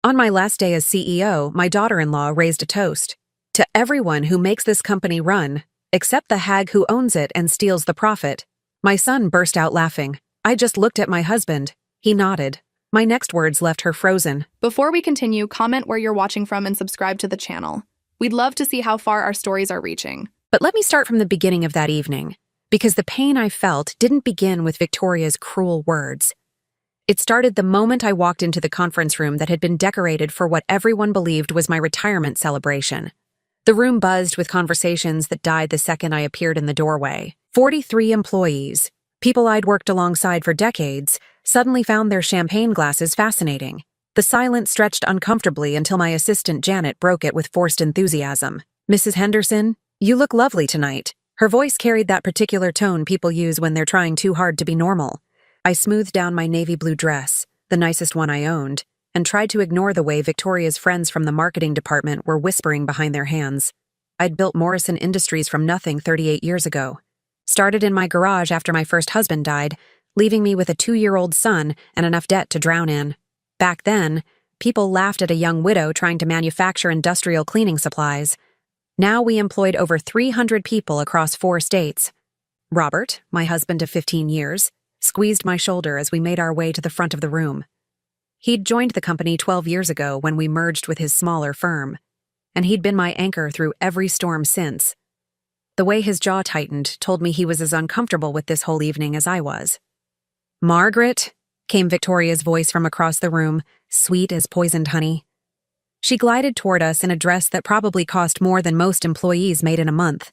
On my last day as CEO, my daughter-in-law raised a toast. To everyone who makes this company run, except the hag who owns it and steals the profit. My son burst out laughing. I just looked at my husband. He nodded. My next words left her frozen. Before we continue, comment where you're watching from and subscribe to the channel. We'd love to see how far our stories are reaching. But let me start from the beginning of that evening, because the pain I felt didn't begin with Victoria's cruel words. It started the moment I walked into the conference room that had been decorated for what everyone believed was my retirement celebration. The room buzzed with conversations that died the second I appeared in the doorway. 43 employees, people I'd worked alongside for decades, suddenly found their champagne glasses fascinating. The silence stretched uncomfortably until my assistant Janet broke it with forced enthusiasm. "Mrs. Henderson, you look lovely tonight." Her voice carried that particular tone people use when they're trying too hard to be normal. I smoothed down my navy blue dress, the nicest one I owned, and tried to ignore the way Victoria's friends from the marketing department were whispering behind their hands. I'd built Morrison Industries from nothing 38 years ago. Started in my garage after my first husband died, leaving me with a 2-year-old son and enough debt to drown in. Back then, people laughed at a young widow trying to manufacture industrial cleaning supplies. Now we employed over 300 people across 4 states. Robert, my husband of 15 years, squeezed my shoulder as we made our way to the front of the room. He'd joined the company 12 years ago when we merged with his smaller firm, and he'd been my anchor through every storm since. The way his jaw tightened told me he was as uncomfortable with this whole evening as I was. "Margaret," came Victoria's voice from across the room, sweet as poisoned honey. She glided toward us in a dress that probably cost more than most employees made in a month.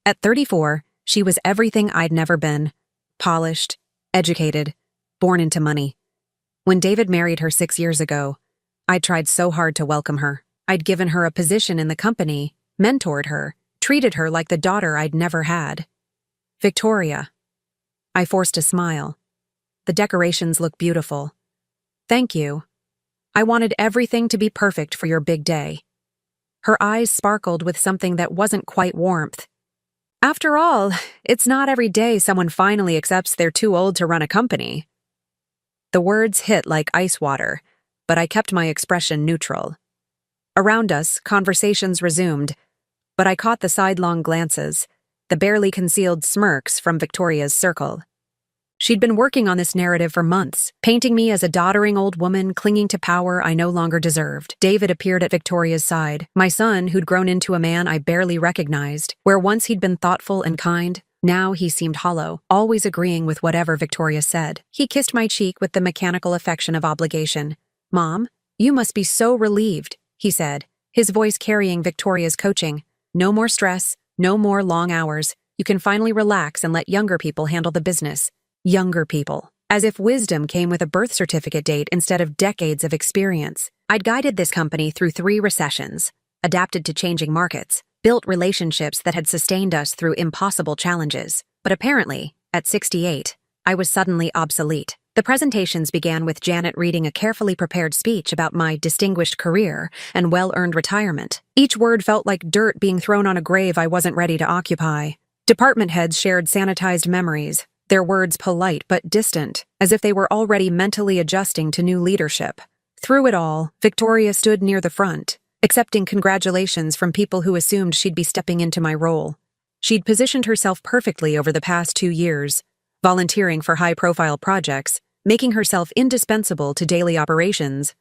At 34, she was everything I'd never been. Polished, educated, born into money. When David married her 6 years ago, I'd tried so hard to welcome her. I'd given her a position in the company, mentored her, treated her like the daughter I'd never had. "Victoria." I forced a smile. "The decorations look beautiful." "Thank you. I wanted everything to be perfect for your big day." Her eyes sparkled with something that wasn't quite warmth. "After all, it's not every day someone finally accepts they're too old to run a company." The words hit like ice water, but I kept my expression neutral. Around us, conversations resumed, but I caught the sidelong glances, the barely concealed smirks from Victoria's circle. She'd been working on this narrative for months, painting me as a doddering old woman clinging to power I no longer deserved. David appeared at Victoria's side, my son who'd grown into a man I barely recognized. Where once he'd been thoughtful and kind, now he seemed hollow, always agreeing with whatever Victoria said. He kissed my cheek with the mechanical affection of obligation. "Mom, you must be so relieved," he said, his voice carrying Victoria's coaching. "No more stress, no more long hours. You can finally relax and let younger people handle the business." Younger people. As if wisdom came with a birth certificate date instead of decades of experience. I'd guided this company through 3 recessions, adapted to changing markets, built relationships that had sustained us through impossible challenges. But apparently, at 68, I was suddenly obsolete. The presentations began with Janet reading a carefully prepared speech about my distinguished career and well-earned retirement. Each word felt like dirt being thrown on a grave I wasn't ready to occupy. Department heads shared sanitized memories, their words polite but distant, as if they were already mentally adjusting to new leadership. Through it all, Victoria stood near the front, accepting congratulations from people who assumed she'd be stepping into my role. She'd positioned herself perfectly over the past 2 years, volunteering for high-profile projects, making herself indispensable to daily operations.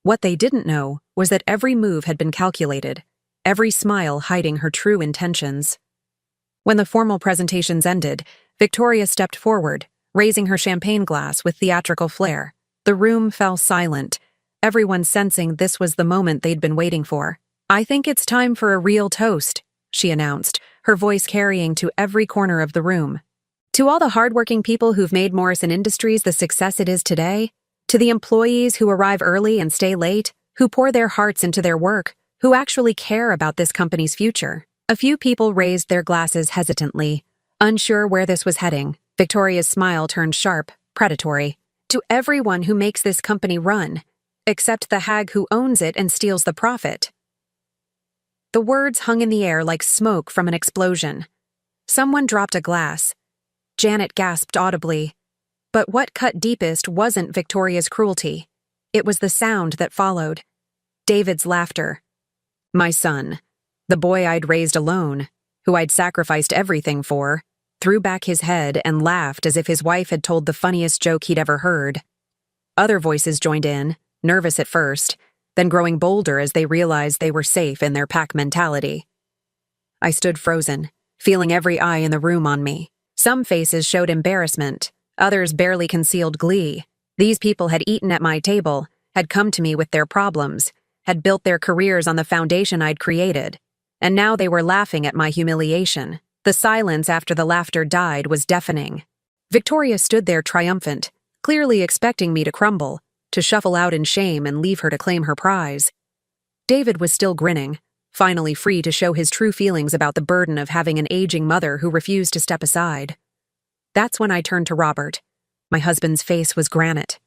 What they didn't know was that every move had been calculated, every smile hiding her true intentions. When the formal presentations ended, Victoria stepped forward, raising her champagne glass with theatrical flair. The room fell silent, everyone sensing this was the moment they'd been waiting for. "I think it's time for a real toast," she announced, her voice carrying to every corner of the room. "To all the hardworking people who've made Morrison Industries the success it is today, to the employees who arrive early and stay late, who pour their hearts into their work, who actually care about this company's future." A few people raised their glasses hesitantly, unsure where this was heading. Victoria's smile turned sharp, predatory. "To everyone who makes this company run, except the hag who owns it and steals the profit." The words hung in the air like smoke from an explosion. Someone dropped a glass. Janet gasped audibly. But what cut deepest wasn't Victoria's cruelty. It was the sound that followed. David's laughter. My son, the boy I'd raised alone, who I'd sacrificed everything for, threw back his head and laughed as if his wife had told the funniest joke he'd ever heard. Other voices joined in, nervous at first, then growing bolder as they realized they were safe in their pack mentality. I stood frozen, feeling every eye in the room on me. Some faces showed embarrassment, others barely concealed glee. These people had eaten at my table, had come to me with their problems, had built their careers on the foundation I'd created, and now they were laughing at my humiliation. The silence after the laughter died was deafening. Victoria stood there triumphant, clearly expecting me to crumble, to shuffle out in shame and leave her to claim her prize. David was still grinning, finally free to show his true feelings about the burden of having an aging mother who refused to step aside. That's when I turned to Robert. My husband's face was granite,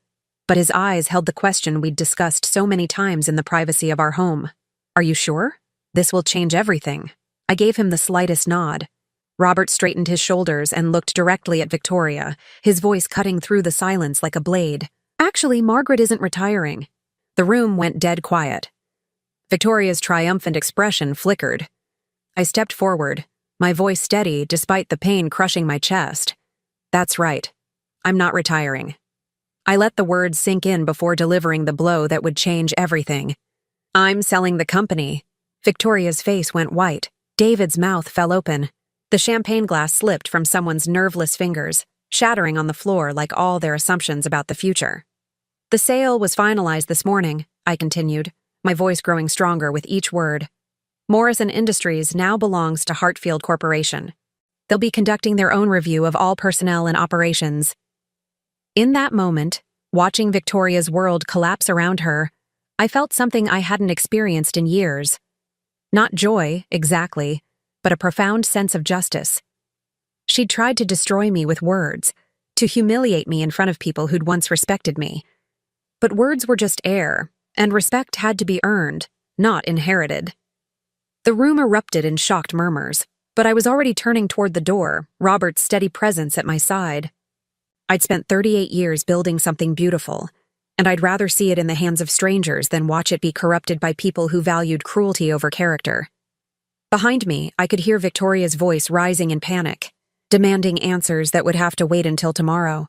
but his eyes held the question we'd discussed so many times in the privacy of our home. Are you sure? This will change everything. I gave him the slightest nod. Robert straightened his shoulders and looked directly at Victoria, his voice cutting through the silence like a blade. Actually, Margaret isn't retiring. The room went dead quiet. Victoria's triumphant expression flickered. I stepped forward, my voice steady despite the pain crushing my chest. That's right. I'm not retiring. I let the words sink in before delivering the blow that would change everything. I'm selling the company. Victoria's face went white. David's mouth fell open. The champagne glass slipped from someone's nerveless fingers, shattering on the floor like all their assumptions about the future. The sale was finalized this morning, I continued, my voice growing stronger with each word. Morrison Industries now belongs to Hartfield Corporation. They'll be conducting their own review of all personnel and operations. In that moment, watching Victoria's world collapse around her, I felt something I hadn't experienced in years. Not joy, exactly, but a profound sense of justice. She'd tried to destroy me with words, to humiliate me in front of people who'd once respected me. But words were just air, and respect had to be earned, not inherited. The room erupted in shocked murmurs, but I was already turning toward the door, Robert's steady presence at my side. I'd spent 38 years building something beautiful, and I'd rather see it in the hands of strangers than watch it be corrupted by people who valued cruelty over character. Behind me, I could hear Victoria's voice rising in panic, demanding answers that would have to wait until tomorrow.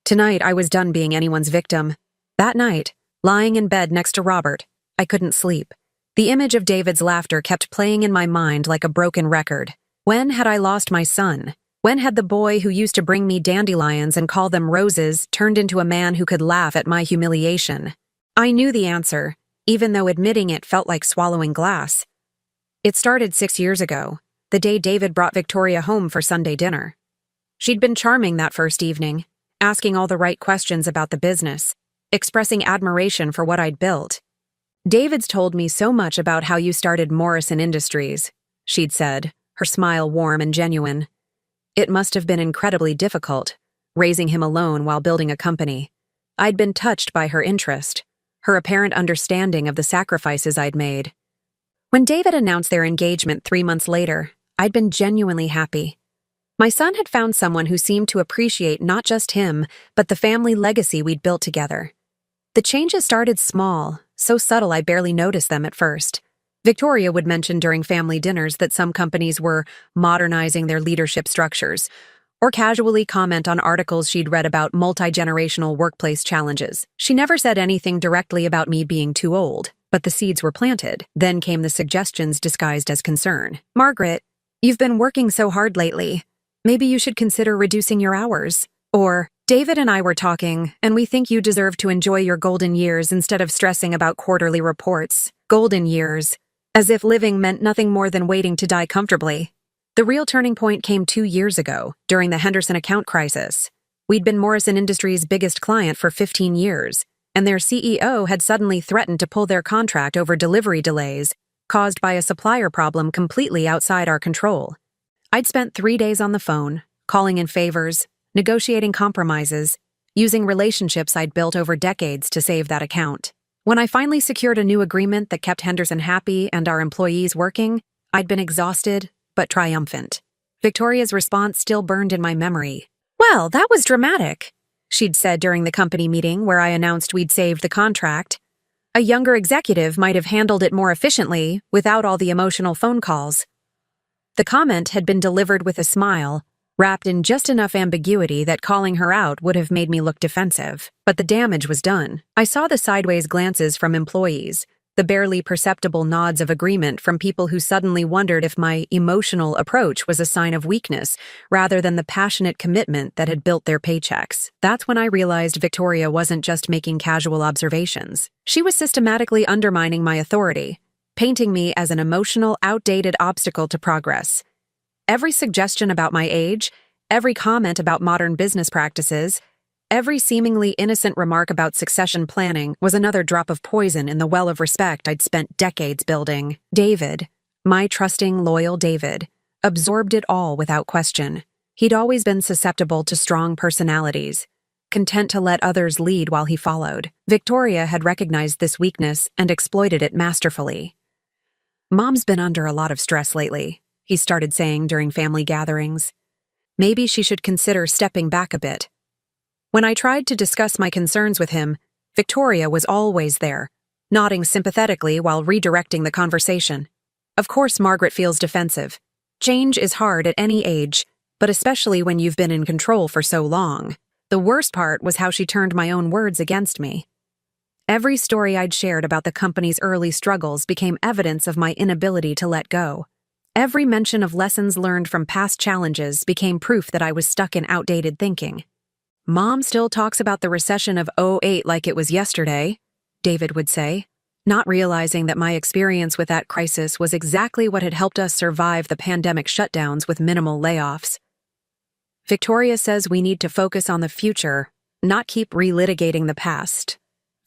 Tonight, I was done being anyone's victim. That night, lying in bed next to Robert, I couldn't sleep. The image of David's laughter kept playing in my mind like a broken record. When had I lost my son? When had the boy who used to bring me dandelions and call them roses turned into a man who could laugh at my humiliation? I knew the answer, even though admitting it felt like swallowing glass. It started 6 years ago, the day David brought Victoria home for Sunday dinner. She'd been charming that first evening, asking all the right questions about the business, expressing admiration for what I'd built. David's told me so much about how you started Morrison Industries, she'd said, her smile warm and genuine. It must have been incredibly difficult, raising him alone while building a company. I'd been touched by her interest, her apparent understanding of the sacrifices I'd made. When David announced their engagement 3 months later, I'd been genuinely happy. My son had found someone who seemed to appreciate not just him, but the family legacy we'd built together. The changes started small, so subtle I barely noticed them at first. Victoria would mention during family dinners that some companies were modernizing their leadership structures, or casually comment on articles she'd read about multi-generational workplace challenges. She never said anything directly about me being too old, but the seeds were planted. Then came the suggestions disguised as concern. Margaret, you've been working so hard lately. Maybe you should consider reducing your hours. Or, David and I were talking, and we think you deserve to enjoy your golden years instead of stressing about quarterly reports. Golden years. As if living meant nothing more than waiting to die comfortably. The real turning point came 2 years ago, during the Henderson account crisis. We'd been Morrison Industries' biggest client for 15 years, and their CEO had suddenly threatened to pull their contract over delivery delays, caused by a supplier problem completely outside our control. I'd spent 3 days on the phone, calling in favors, negotiating compromises, using relationships I'd built over decades to save that account. When I finally secured a new agreement that kept Henderson happy and our employees working, I'd been exhausted, but triumphant. Victoria's response still burned in my memory. Well, that was dramatic. she'd said during the company meeting where I announced we'd saved the contract. A younger executive might have handled it more efficiently without all the emotional phone calls. The comment had been delivered with a smile, wrapped in just enough ambiguity that calling her out would have made me look defensive. But the damage was done. I saw the sideways glances from employees, the barely perceptible nods of agreement from people who suddenly wondered if my emotional approach was a sign of weakness rather than the passionate commitment that had built their paychecks. That's when I realized Victoria wasn't just making casual observations. She was systematically undermining my authority, painting me as an emotional, outdated obstacle to progress. Every suggestion about my age, every comment about modern business practices, every seemingly innocent remark about succession planning was another drop of poison in the well of respect I'd spent decades building. David, my trusting, loyal David, absorbed it all without question. He'd always been susceptible to strong personalities, content to let others lead while he followed. Victoria had recognized this weakness and exploited it masterfully. "Mom's been under a lot of stress lately," he started saying during family gatherings. "Maybe she should consider stepping back a bit." When I tried to discuss my concerns with him, Victoria was always there, nodding sympathetically while redirecting the conversation. Of course, Margaret feels defensive. Change is hard at any age, but especially when you've been in control for so long. The worst part was how she turned my own words against me. Every story I'd shared about the company's early struggles became evidence of my inability to let go. Every mention of lessons learned from past challenges became proof that I was stuck in outdated thinking. "Mom still talks about the recession of '08 like it was yesterday," David would say, not realizing that my experience with that crisis was exactly what had helped us survive the pandemic shutdowns with minimal layoffs. "Victoria says we need to focus on the future, not keep relitigating the past,"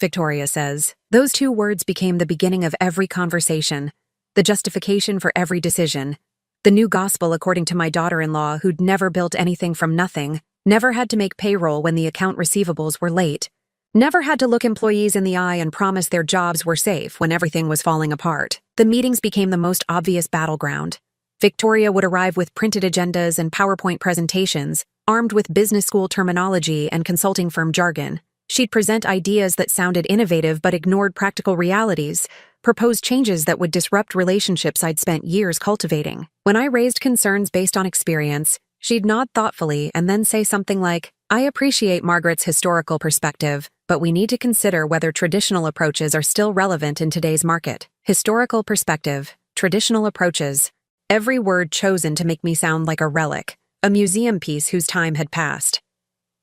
Victoria says. Those two words became the beginning of every conversation, the justification for every decision, the new gospel according to my daughter-in-law who'd never built anything from nothing, never had to make payroll when the account receivables were late, never had to look employees in the eye and promise their jobs were safe when everything was falling apart. The meetings became the most obvious battleground. Victoria would arrive with printed agendas and PowerPoint presentations, armed with business school terminology and consulting firm jargon. She'd present ideas that sounded innovative but ignored practical realities, propose changes that would disrupt relationships I'd spent years cultivating. When I raised concerns based on experience, she'd nod thoughtfully and then say something like, "I appreciate Margaret's historical perspective, but we need to consider whether traditional approaches are still relevant in today's market." Historical perspective, traditional approaches. Every word chosen to make me sound like a relic, a museum piece whose time had passed.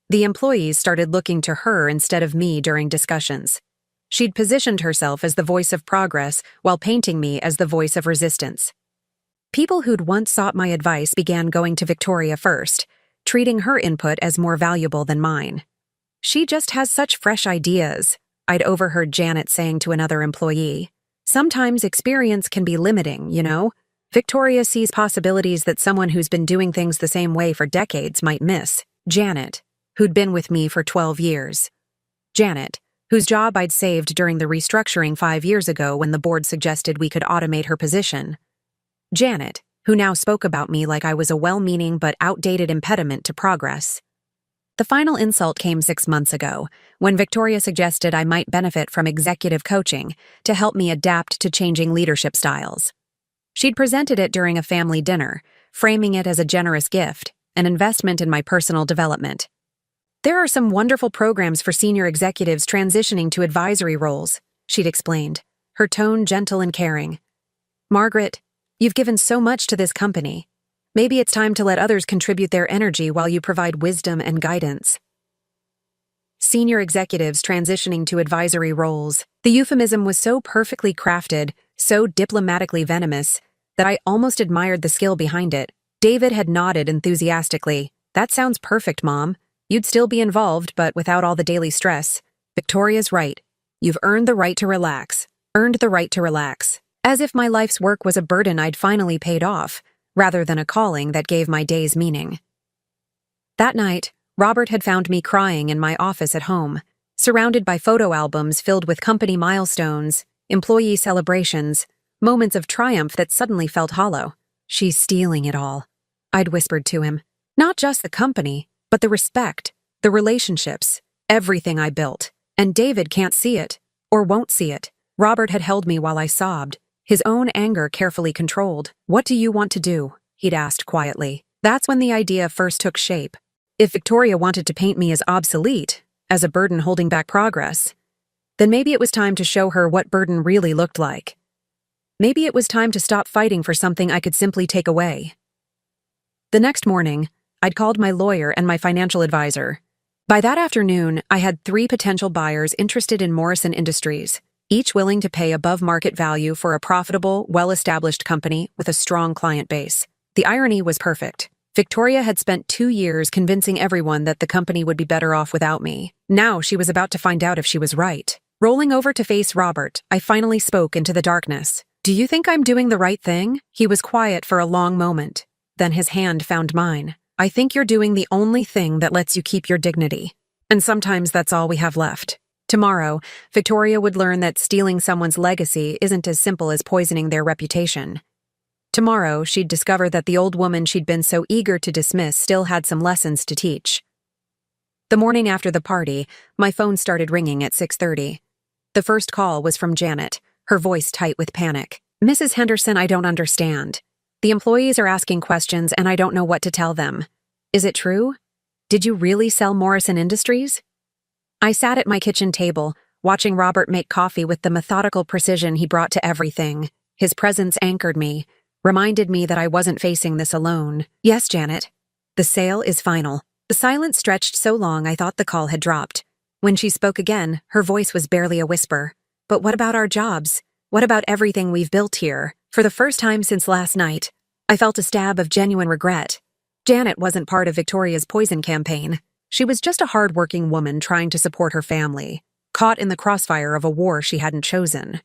The employees started looking to her instead of me during discussions. She'd positioned herself as the voice of progress while painting me as the voice of resistance. People who'd once sought my advice began going to Victoria first, treating her input as more valuable than mine. "She just has such fresh ideas," I'd overheard Janet saying to another employee. "Sometimes experience can be limiting, you know? Victoria sees possibilities that someone who's been doing things the same way for decades might miss." Janet, who'd been with me for 12 years. Janet, whose job I'd saved during the restructuring 5 years ago when the board suggested we could automate her position. Janet, who now spoke about me like I was a well-meaning but outdated impediment to progress. The final insult came 6 months ago, when Victoria suggested I might benefit from executive coaching to help me adapt to changing leadership styles. She'd presented it during a family dinner, framing it as a generous gift, an investment in my personal development. "There are some wonderful programs for senior executives transitioning to advisory roles," she'd explained, her tone gentle and caring. "Margaret, you've given so much to this company. Maybe it's time to let others contribute their energy while you provide wisdom and guidance." Senior executives transitioning to advisory roles. The euphemism was so perfectly crafted, so diplomatically venomous, that I almost admired the skill behind it. David had nodded enthusiastically. "That sounds perfect, Mom. You'd still be involved, but without all the daily stress. Victoria's right. You've earned the right to relax. Earned the right to relax." As if my life's work was a burden I'd finally paid off, rather than a calling that gave my days meaning. That night, Robert had found me crying in my office at home, surrounded by photo albums filled with company milestones, employee celebrations, moments of triumph that suddenly felt hollow. "She's stealing it all," I'd whispered to him. "Not just the company, but the respect, The relationships, everything I built. And David can't see it, or won't see it. Robert had held me while I sobbed, his own anger carefully controlled. "What do you want to do?" he'd asked quietly. That's when the idea first took shape. If Victoria wanted to paint me as obsolete, as a burden holding back progress, then maybe it was time to show her what burden really looked like. Maybe it was time to stop fighting for something I could simply take away. The next morning, I'd called my lawyer and my financial advisor. By that afternoon, I had 3 potential buyers interested in Morrison Industries, each willing to pay above market value for a profitable, well-established company with a strong client base. The irony was perfect. Victoria had spent 2 years convincing everyone that the company would be better off without me. Now she was about to find out if she was right. Rolling over to face Robert, I finally spoke into the darkness. "Do you think I'm doing the right thing?" He was quiet for a long moment. Then his hand found mine. "I think you're doing the only thing that lets you keep your dignity. And sometimes that's all we have left." Tomorrow, Victoria would learn that stealing someone's legacy isn't as simple as poisoning their reputation. Tomorrow, she'd discover that the old woman she'd been so eager to dismiss still had some lessons to teach. The morning after the party, my phone started ringing at 6:30. The first call was from Janet, her voice tight with panic. "Mrs. Henderson, I don't understand. The employees are asking questions and I don't know what to tell them. Is it true? Did you really sell Morrison Industries?" I sat at my kitchen table, watching Robert make coffee with the methodical precision he brought to everything. His presence anchored me, reminded me that I wasn't facing this alone. "Yes, Janet. The sale is final." The silence stretched so long I thought the call had dropped. When she spoke again, her voice was barely a whisper. "But what about our jobs? What about everything we've built here?" For the first time since last night, I felt a stab of genuine regret. Janet wasn't part of Victoria's poison campaign. She was just a hard-working woman trying to support her family, caught in the crossfire of a war she hadn't chosen.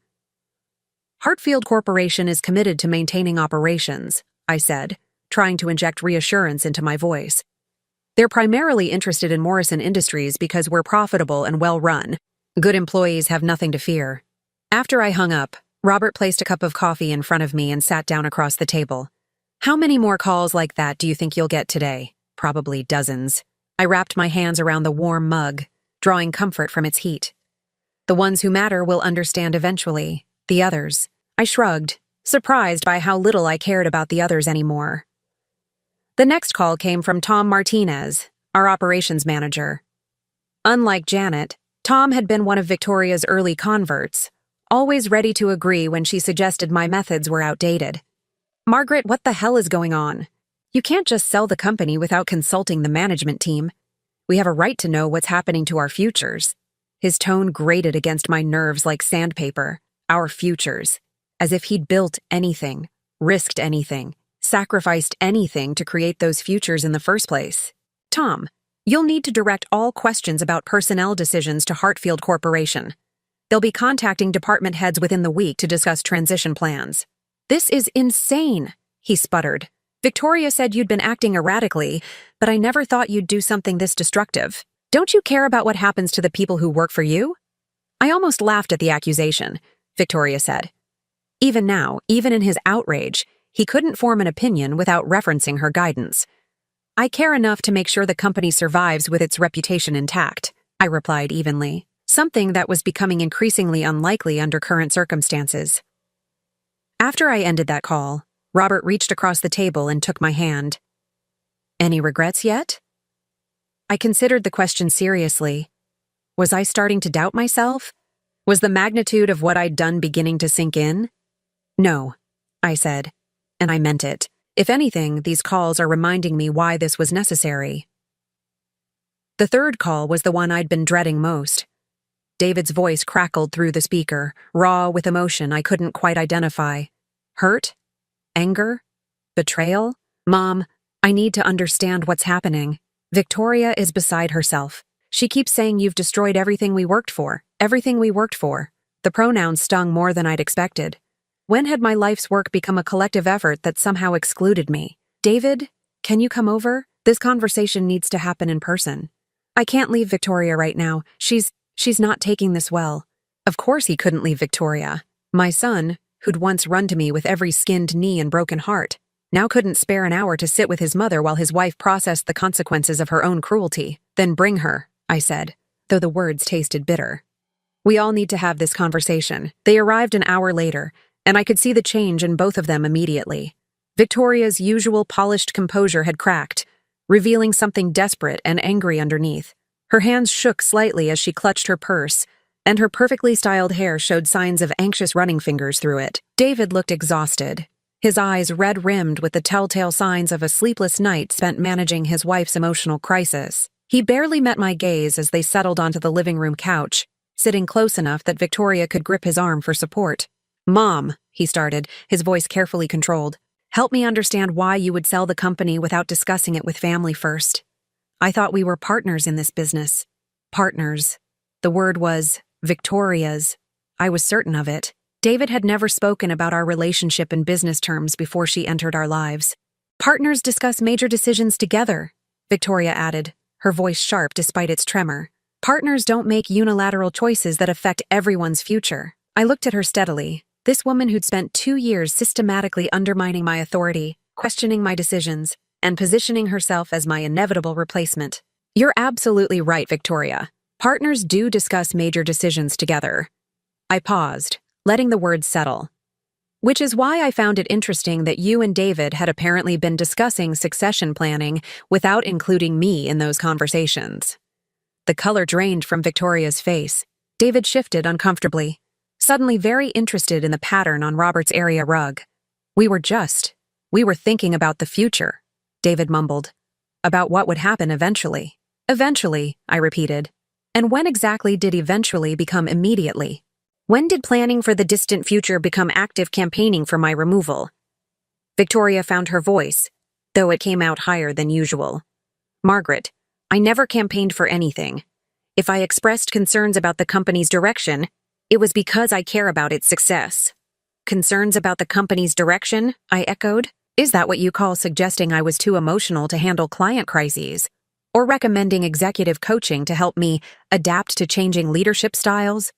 "Hartfield Corporation is committed to maintaining operations," I said, trying to inject reassurance into my voice. "They're primarily interested in Morrison Industries because we're profitable and well-run. Good employees have nothing to fear." After I hung up, Robert placed a cup of coffee in front of me and sat down across the table. "How many more calls like that do you think you'll get today?" "Probably dozens." I wrapped my hands around the warm mug, drawing comfort from its heat. "The ones who matter will understand eventually. The others." I shrugged, surprised by how little I cared about the others anymore. The next call came from Tom Martinez, our operations manager. Unlike Janet, Tom had been one of Victoria's early converts, always ready to agree when she suggested my methods were outdated. "Margaret, what the hell is going on? You can't just sell the company without consulting the management team. We have a right to know what's happening to our futures." His tone grated against my nerves like sandpaper. Our futures. As if he'd built anything, risked anything, sacrificed anything to create those futures in the first place. "Tom, you'll need to direct all questions about personnel decisions to Hartfield Corporation. They'll be contacting department heads within the week to discuss transition plans." "This is insane," he sputtered. "Victoria said you'd been acting erratically, but I never thought you'd do something this destructive. Don't you care about what happens to the people who work for you?" I almost laughed at the accusation, Victoria said. Even now, even in his outrage, he couldn't form an opinion without referencing her guidance. "I care enough to make sure the company survives with its reputation intact," I replied evenly, something that was becoming increasingly unlikely under current circumstances. After I ended that call, Robert reached across the table and took my hand. "Any regrets yet?" I considered the question seriously. Was I starting to doubt myself? Was the magnitude of what I'd done beginning to sink in? "No," I said, and I meant it. If anything, these calls are reminding me why this was necessary. The third call was the one I'd been dreading most. David's voice crackled through the speaker, raw with emotion I couldn't quite identify. Hurt? Anger? Betrayal? "Mom, I need to understand what's happening. Victoria is beside herself. She keeps saying you've destroyed everything we worked for. Everything we worked for." The pronouns stung more than I'd expected. When had my life's work become a collective effort that somehow excluded me? "David, can you come over? This conversation needs to happen in person. I can't leave Victoria right now. She's not taking this well." Of course he couldn't leave Victoria. My son, who'd once run to me with every skinned knee and broken heart. now couldn't spare an hour to sit with his mother while his wife processed the consequences of her own cruelty. Then bring her, I said, though the words tasted bitter. We all need to have this conversation. They arrived an hour later, and I could see the change in both of them immediately. Victoria's usual polished composure had cracked, revealing something desperate and angry underneath. Her hands shook slightly as she clutched her purse, and her perfectly styled hair showed signs of anxious running fingers through it. David looked exhausted, his eyes red-rimmed with the telltale signs of a sleepless night spent managing his wife's emotional crisis. He barely met my gaze as they settled onto the living room couch, sitting close enough that Victoria could grip his arm for support. "Mom," he started, his voice carefully controlled, "help me understand why you would sell the company without discussing it with family first. I thought we were partners in this business." Partners. The word was Victoria's. I was certain of it. David had never spoken about our relationship in business terms before she entered our lives. "Partners discuss major decisions together," Victoria added, her voice sharp despite its tremor. "Partners don't make unilateral choices that affect everyone's future." I looked at her steadily, this woman who'd spent 2 years systematically undermining my authority, questioning my decisions, and positioning herself as my inevitable replacement. "You're absolutely right, Victoria. Partners do discuss major decisions together." I paused, letting the words settle. "Which is why I found it interesting that you and David had apparently been discussing succession planning without including me in those conversations." The color drained from Victoria's face. David shifted uncomfortably, suddenly very interested in the pattern on Robert's area rug. We were thinking about the future," David mumbled. "About what would happen eventually." "Eventually," I repeated. "And when exactly did eventually become immediately? When did planning for the distant future become active campaigning for my removal?" Victoria found her voice, though it came out higher than usual. "Margaret, I never campaigned for anything. If I expressed concerns about the company's direction, it was because I care about its success." "Concerns about the company's direction?" I echoed. "Is that what you call suggesting I was too emotional to handle client crises? Or recommending executive coaching to help me adapt to changing leadership styles?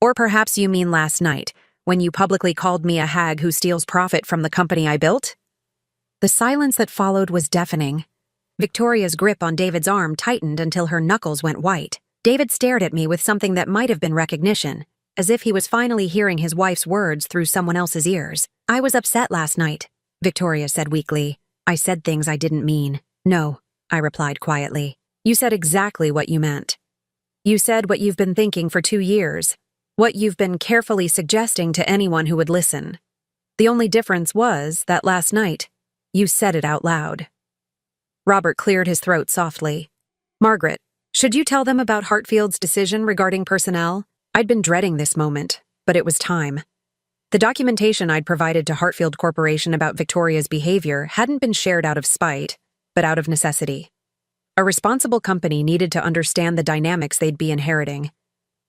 Or perhaps you mean last night, when you publicly called me a hag who steals profit from the company I built?" The silence that followed was deafening. Victoria's grip on David's arm tightened until her knuckles went white. David stared at me with something that might have been recognition, as if he was finally hearing his wife's words through someone else's ears. "I was upset last night," Victoria said weakly. "I said things I didn't mean." "No," I replied quietly. "You said exactly what you meant. You said what you've been thinking for 2 years, what you've been carefully suggesting to anyone who would listen. The only difference was that last night, you said it out loud." Robert cleared his throat softly. "Margaret, should you tell them about Hartfield's decision regarding personnel?" I'd been dreading this moment, but it was time. The documentation I'd provided to Hartfield Corporation about Victoria's behavior hadn't been shared out of spite, but out of necessity. A responsible company needed to understand the dynamics they'd be inheriting.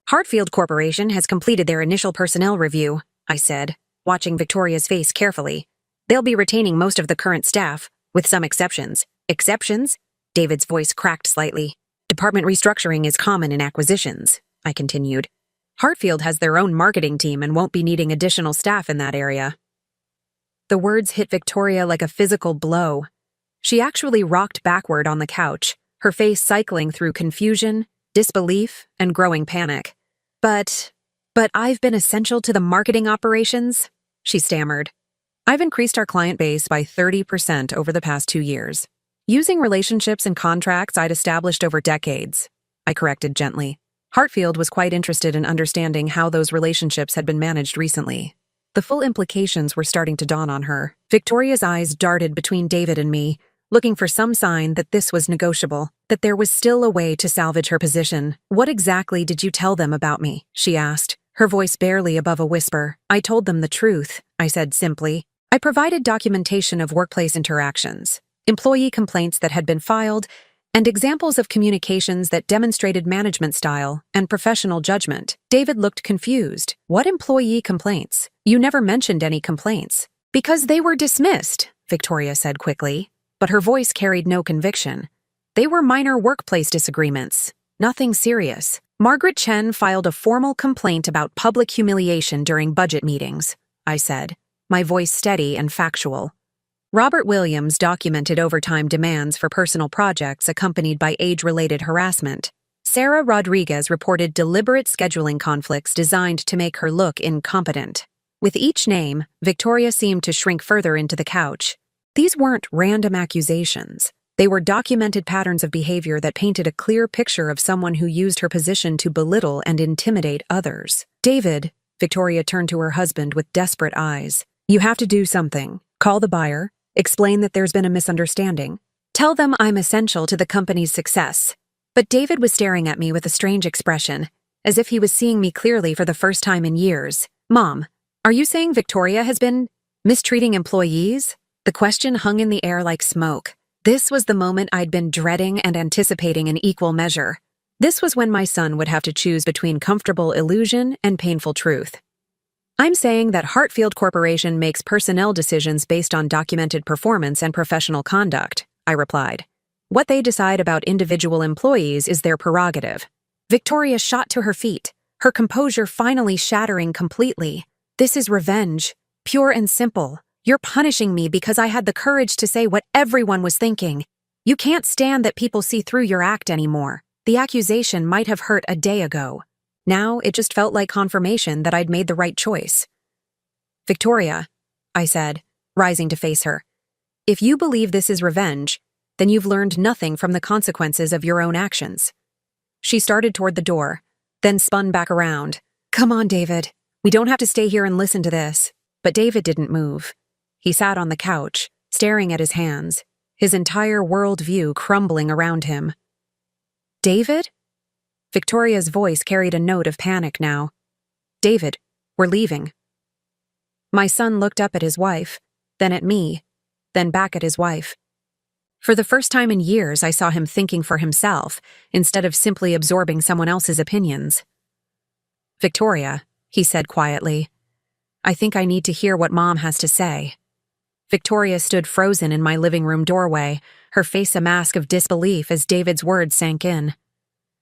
"Hartfield Corporation has completed their initial personnel review," I said, watching Victoria's face carefully. "They'll be retaining most of the current staff, with some exceptions." "Exceptions?" David's voice cracked slightly. "Department restructuring is common in acquisitions," I continued. "Hartfield has their own marketing team and won't be needing additional staff in that area." The words hit Victoria like a physical blow. She actually rocked backward on the couch, her face cycling through confusion, disbelief, and growing panic. But I've been essential to the marketing operations," she stammered. "I've increased our client base by 30% over the past 2 years, using relationships and contracts I'd established over decades," I corrected gently. Hartfield was quite interested in understanding how those relationships had been managed recently. The full implications were starting to dawn on her. Victoria's eyes darted between David and me, looking for some sign that this was negotiable, that there was still a way to salvage her position. "What exactly did you tell them about me?" she asked, her voice barely above a whisper. "I told them the truth," I said simply. "I provided documentation of workplace interactions, employee complaints that had been filed, and examples of communications that demonstrated management style and professional judgment." David looked confused. "What employee complaints? You never mentioned any complaints." "Because they were dismissed," Victoria said quickly, but her voice carried no conviction. "They were minor workplace disagreements. Nothing serious. Margaret Chen filed a formal complaint about public humiliation during budget meetings," I said, my voice steady and factual. Robert Williams documented overtime demands for personal projects accompanied by age-related harassment. Sarah Rodriguez reported deliberate scheduling conflicts designed to make her look incompetent. With each name, Victoria seemed to shrink further into the couch. These weren't random accusations. They were documented patterns of behavior that painted a clear picture of someone who used her position to belittle and intimidate others. "David," Victoria turned to her husband with desperate eyes. "You have to do something. Call the buyer. Explain that there's been a misunderstanding. Tell them I'm essential to the company's success." But David was staring at me with a strange expression, as if he was seeing me clearly for the first time in years. "Mom, are you saying Victoria has been mistreating employees?" The question hung in the air like smoke. This was the moment I'd been dreading and anticipating in equal measure. This was when my son would have to choose between comfortable illusion and painful truth. "I'm saying that Hartfield Corporation makes personnel decisions based on documented performance and professional conduct," I replied. "What they decide about individual employees is their prerogative." Victoria shot to her feet, her composure finally shattering completely. "This is revenge, pure and simple. You're punishing me because I had the courage to say what everyone was thinking. You can't stand that people see through your act anymore. The accusation might have hurt a day ago. Now it just felt like confirmation that I'd made the right choice." "Victoria," I said, rising to face her, "if you believe this is revenge, then you've learned nothing from the consequences of your own actions." She started toward the door, then spun back around. "Come on, David. We don't have to stay here and listen to this." But David didn't move. He sat on the couch, staring at his hands, his entire world-view crumbling around him. "David?" Victoria's voice carried a note of panic now. "David, we're leaving." My son looked up at his wife, then at me, then back at his wife. For the first time in years, I saw him thinking for himself, instead of simply absorbing someone else's opinions. "Victoria," he said quietly, "I think I need to hear what Mom has to say." Victoria stood frozen in my living room doorway, her face a mask of disbelief as David's words sank in.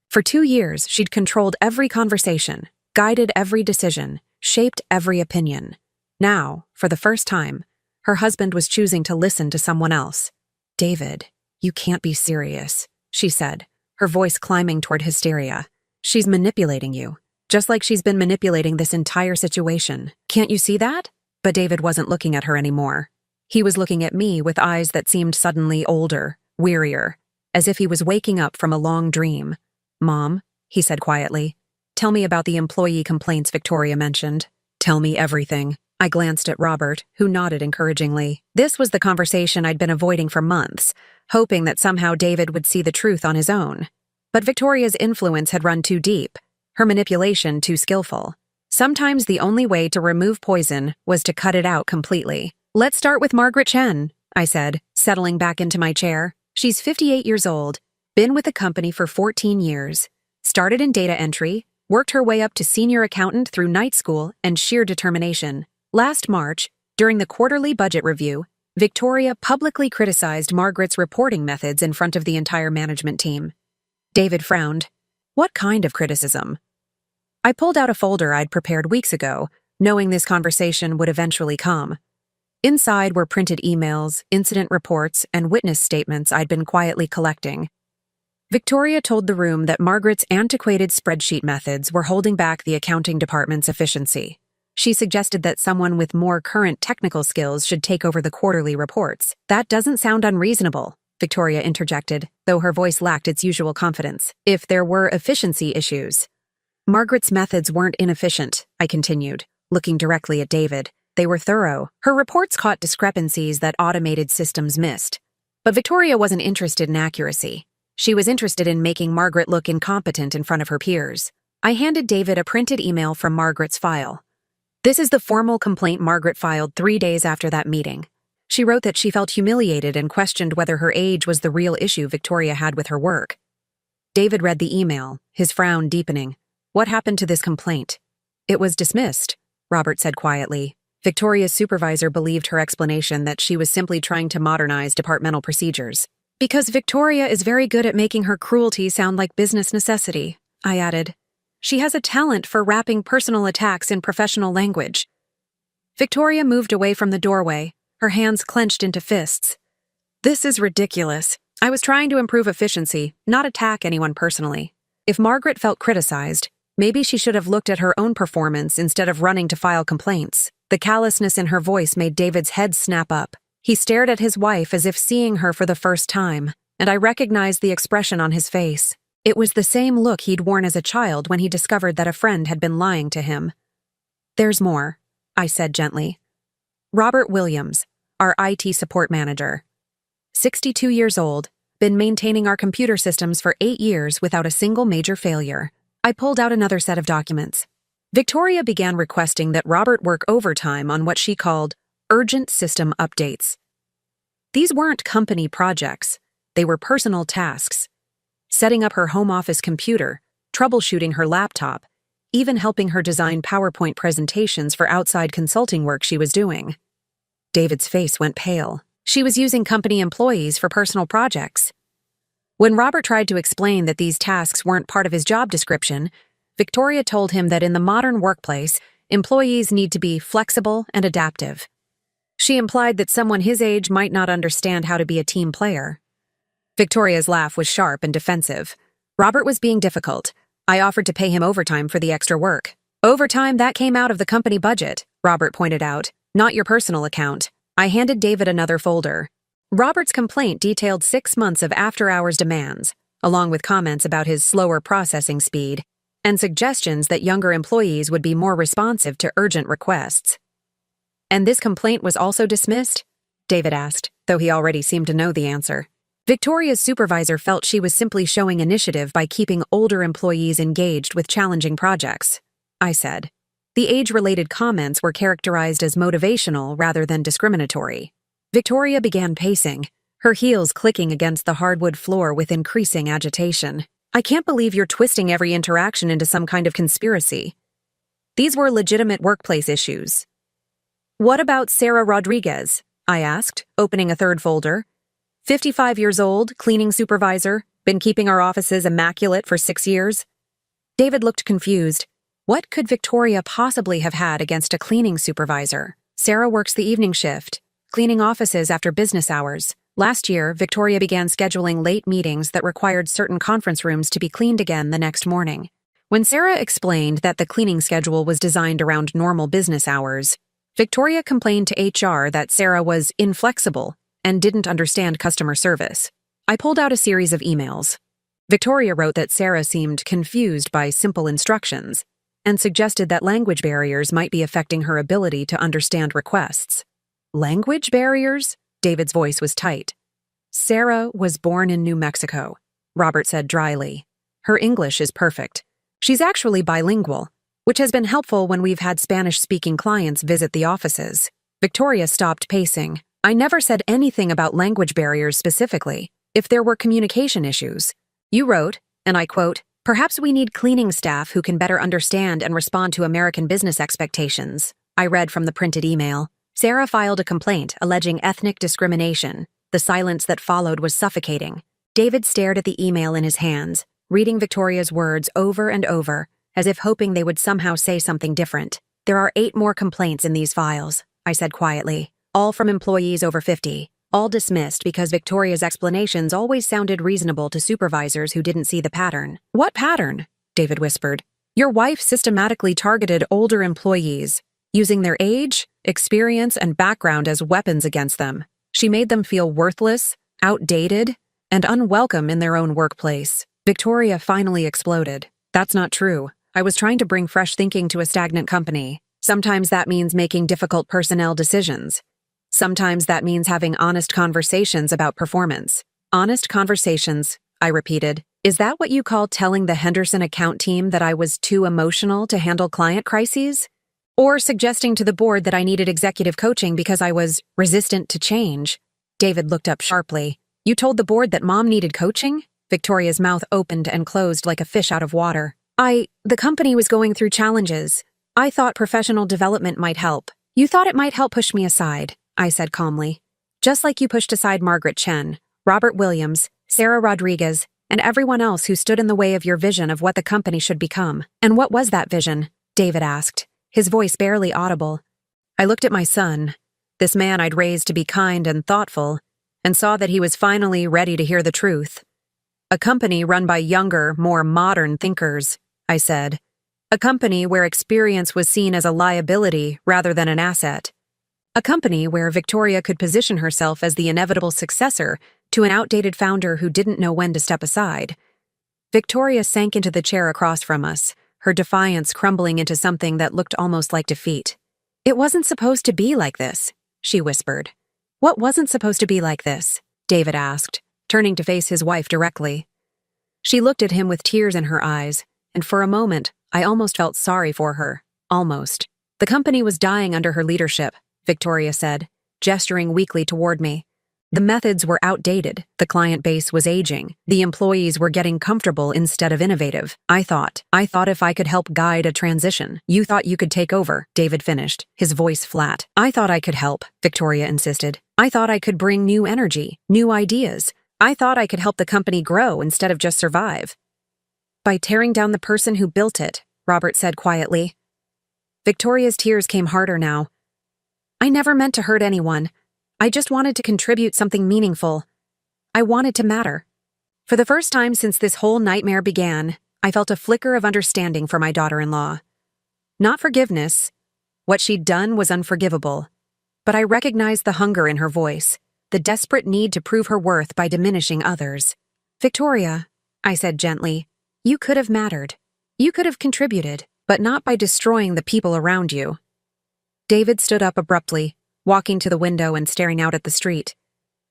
For 2 years, she'd controlled every conversation, guided every decision, shaped every opinion. Now, for the first time, her husband was choosing to listen to someone else. "David, you can't be serious," she said, her voice climbing toward hysteria. "She's manipulating you, just like she's been manipulating this entire situation. Can't you see that?" But David wasn't looking at her anymore. He was looking at me with eyes that seemed suddenly older, wearier, as if he was waking up from a long dream. "Mom," he said quietly, "tell me about the employee complaints Victoria mentioned. Tell me everything." I glanced at Robert, who nodded encouragingly. This was the conversation I'd been avoiding for months, hoping that somehow David would see the truth on his own. But Victoria's influence had run too deep, her manipulation too skillful. Sometimes the only way to remove poison was to cut it out completely. "Let's start with Margaret Chen," I said, settling back into my chair. "She's 58 years old, been with the company for 14 years, started in data entry, worked her way up to senior accountant through night school and sheer determination. Last March, during the quarterly budget review, Victoria publicly criticized Margaret's reporting methods in front of the entire management team." David frowned. "What kind of criticism?" I pulled out a folder I'd prepared weeks ago, knowing this conversation would eventually come. Inside were printed emails, incident reports, and witness statements I'd been quietly collecting. Victoria told the room that Margaret's antiquated spreadsheet methods were holding back the accounting department's efficiency. She suggested that someone with more current technical skills should take over the quarterly reports. "That doesn't sound unreasonable," Victoria interjected, though her voice lacked its usual confidence. "If there were efficiency issues." "Margaret's methods weren't inefficient," I continued, looking directly at David. "They were thorough. Her reports caught discrepancies that automated systems missed." But Victoria wasn't interested in accuracy. She was interested in making Margaret look incompetent in front of her peers. I handed David a printed email from Margaret's file. "This is the formal complaint Margaret filed 3 days after that meeting. She wrote that she felt humiliated and questioned whether her age was the real issue Victoria had with her work." David read the email, his frown deepening. "What happened to this complaint?" "It was dismissed," Robert said quietly. Victoria's supervisor believed her explanation that she was simply trying to modernize departmental procedures. "Because Victoria is very good at making her cruelty sound like business necessity," I added. "She has a talent for wrapping personal attacks in professional language." Victoria moved away from the doorway, her hands clenched into fists. This is ridiculous. I was trying to improve efficiency, not attack anyone personally. If Margaret felt criticized, maybe she should have looked at her own performance instead of running to file complaints. The callousness in her voice made David's head snap up. He stared at his wife as if seeing her for the first time, and I recognized the expression on his face. It was the same look he'd worn as a child when he discovered that a friend had been lying to him. "There's more," I said gently. "Robert Williams, our IT support manager. 62 years old, been maintaining our computer systems for 8 years without a single major failure." I pulled out another set of documents. Victoria began requesting that Robert work overtime on what she called urgent system updates. These weren't company projects, they were personal tasks. Setting up her home office computer, troubleshooting her laptop, even helping her design PowerPoint presentations for outside consulting work she was doing. David's face went pale. She was using company employees for personal projects. When Robert tried to explain that these tasks weren't part of his job description, Victoria told him that in the modern workplace, employees need to be flexible and adaptive. She implied that someone his age might not understand how to be a team player. Victoria's laugh was sharp and defensive. Robert was being difficult. I offered to pay him overtime for the extra work. "Overtime that came out of the company budget," Robert pointed out, "not your personal account." I handed David another folder. Robert's complaint detailed 6 months of after-hours demands, along with comments about his slower processing speed, and suggestions that younger employees would be more responsive to urgent requests. "And this complaint was also dismissed?" David asked, though he already seemed to know the answer. Victoria's supervisor felt she was simply showing initiative by keeping older employees engaged with challenging projects, I said. The age-related comments were characterized as motivational rather than discriminatory. Victoria began pacing, her heels clicking against the hardwood floor with increasing agitation. "I can't believe you're twisting every interaction into some kind of conspiracy. These were legitimate workplace issues." "What about Sarah Rodriguez?" I asked, opening a third folder. 55 years old, cleaning supervisor, been keeping our offices immaculate for 6 years. David looked confused. What could Victoria possibly have had against a cleaning supervisor? Sarah works the evening shift, cleaning offices after business hours. Last year, Victoria began scheduling late meetings that required certain conference rooms to be cleaned again the next morning. When Sarah explained that the cleaning schedule was designed around normal business hours, Victoria complained to HR that Sarah was inflexible and didn't understand customer service. I pulled out a series of emails. Victoria wrote that Sarah seemed confused by simple instructions and suggested that language barriers might be affecting her ability to understand requests. Language barriers? David's voice was tight. "Sarah was born in New Mexico," Robert said dryly. "Her English is perfect. She's actually bilingual, which has been helpful when we've had Spanish-speaking clients visit the offices." Victoria stopped pacing. "I never said anything about language barriers specifically. If there were communication issues. You wrote, and I quote, 'Perhaps we need cleaning staff who can better understand and respond to American business expectations.'" I read from the printed email. Sarah filed a complaint alleging ethnic discrimination. The silence that followed was suffocating. David stared at the email in his hands, reading Victoria's words over and over, as if hoping they would somehow say something different. "There are 8 more complaints in these files," I said quietly. "All from employees over 50, all dismissed because Victoria's explanations always sounded reasonable to supervisors who didn't see the pattern." "What pattern?" David whispered. "Your wife systematically targeted older employees, using their age, experience, and background as weapons against them. She made them feel worthless, outdated, and unwelcome in their own workplace." Victoria finally exploded. "That's not true. I was trying to bring fresh thinking to a stagnant company. Sometimes that means making difficult personnel decisions. Sometimes that means having honest conversations about performance." "Honest conversations," I repeated. "Is that what you call telling the Henderson account team that I was too emotional to handle client crises? Or suggesting to the board that I needed executive coaching because I was resistant to change?" David looked up sharply. "You told the board that Mom needed coaching?" Victoria's mouth opened and closed like a fish out of water. The company was going through challenges. I thought professional development might help." "You thought it might help push me aside," I said calmly. "Just like you pushed aside Margaret Chen, Robert Williams, Sarah Rodriguez, and everyone else who stood in the way of your vision of what the company should become." "And what was that vision?" David asked, his voice barely audible. I looked at my son. this man I'd raised to be kind and thoughtful, and saw that he was finally ready to hear the truth. A company run by younger, more modern thinkers, I said. A company where experience was seen as a liability rather than an asset. A company where Victoria could position herself as the inevitable successor to an outdated founder who didn't know when to step aside. Victoria sank into the chair across from us, her defiance crumbling into something that looked almost like defeat. "It wasn't supposed to be like this," she whispered. "What wasn't supposed to be like this?" David asked, turning to face his wife directly. She looked at him with tears in her eyes, and for a moment, I almost felt sorry for her. Almost. "The company was dying under her leadership," Victoria said, gesturing weakly toward me. "The methods were outdated, the client base was aging, the employees were getting comfortable instead of innovative. I thought if I could help guide a transition." "You thought you could take over," David finished, his voice flat. "I thought I could help," Victoria insisted. "I thought I could bring new energy, new ideas. I thought I could help the company grow instead of just survive." "By tearing down the person who built it," Robert said quietly. Victoria's tears came harder now. "I never meant to hurt anyone. I just wanted to contribute something meaningful. I wanted to matter." For the first time since this whole nightmare began, I felt a flicker of understanding for my daughter-in-law. Not forgiveness. What she'd done was unforgivable. But I recognized the hunger in her voice, the desperate need to prove her worth by diminishing others. "Victoria," I said gently, "you could have mattered. You could have contributed, but not by destroying the people around you." David stood up abruptly, walking to the window and staring out at the street.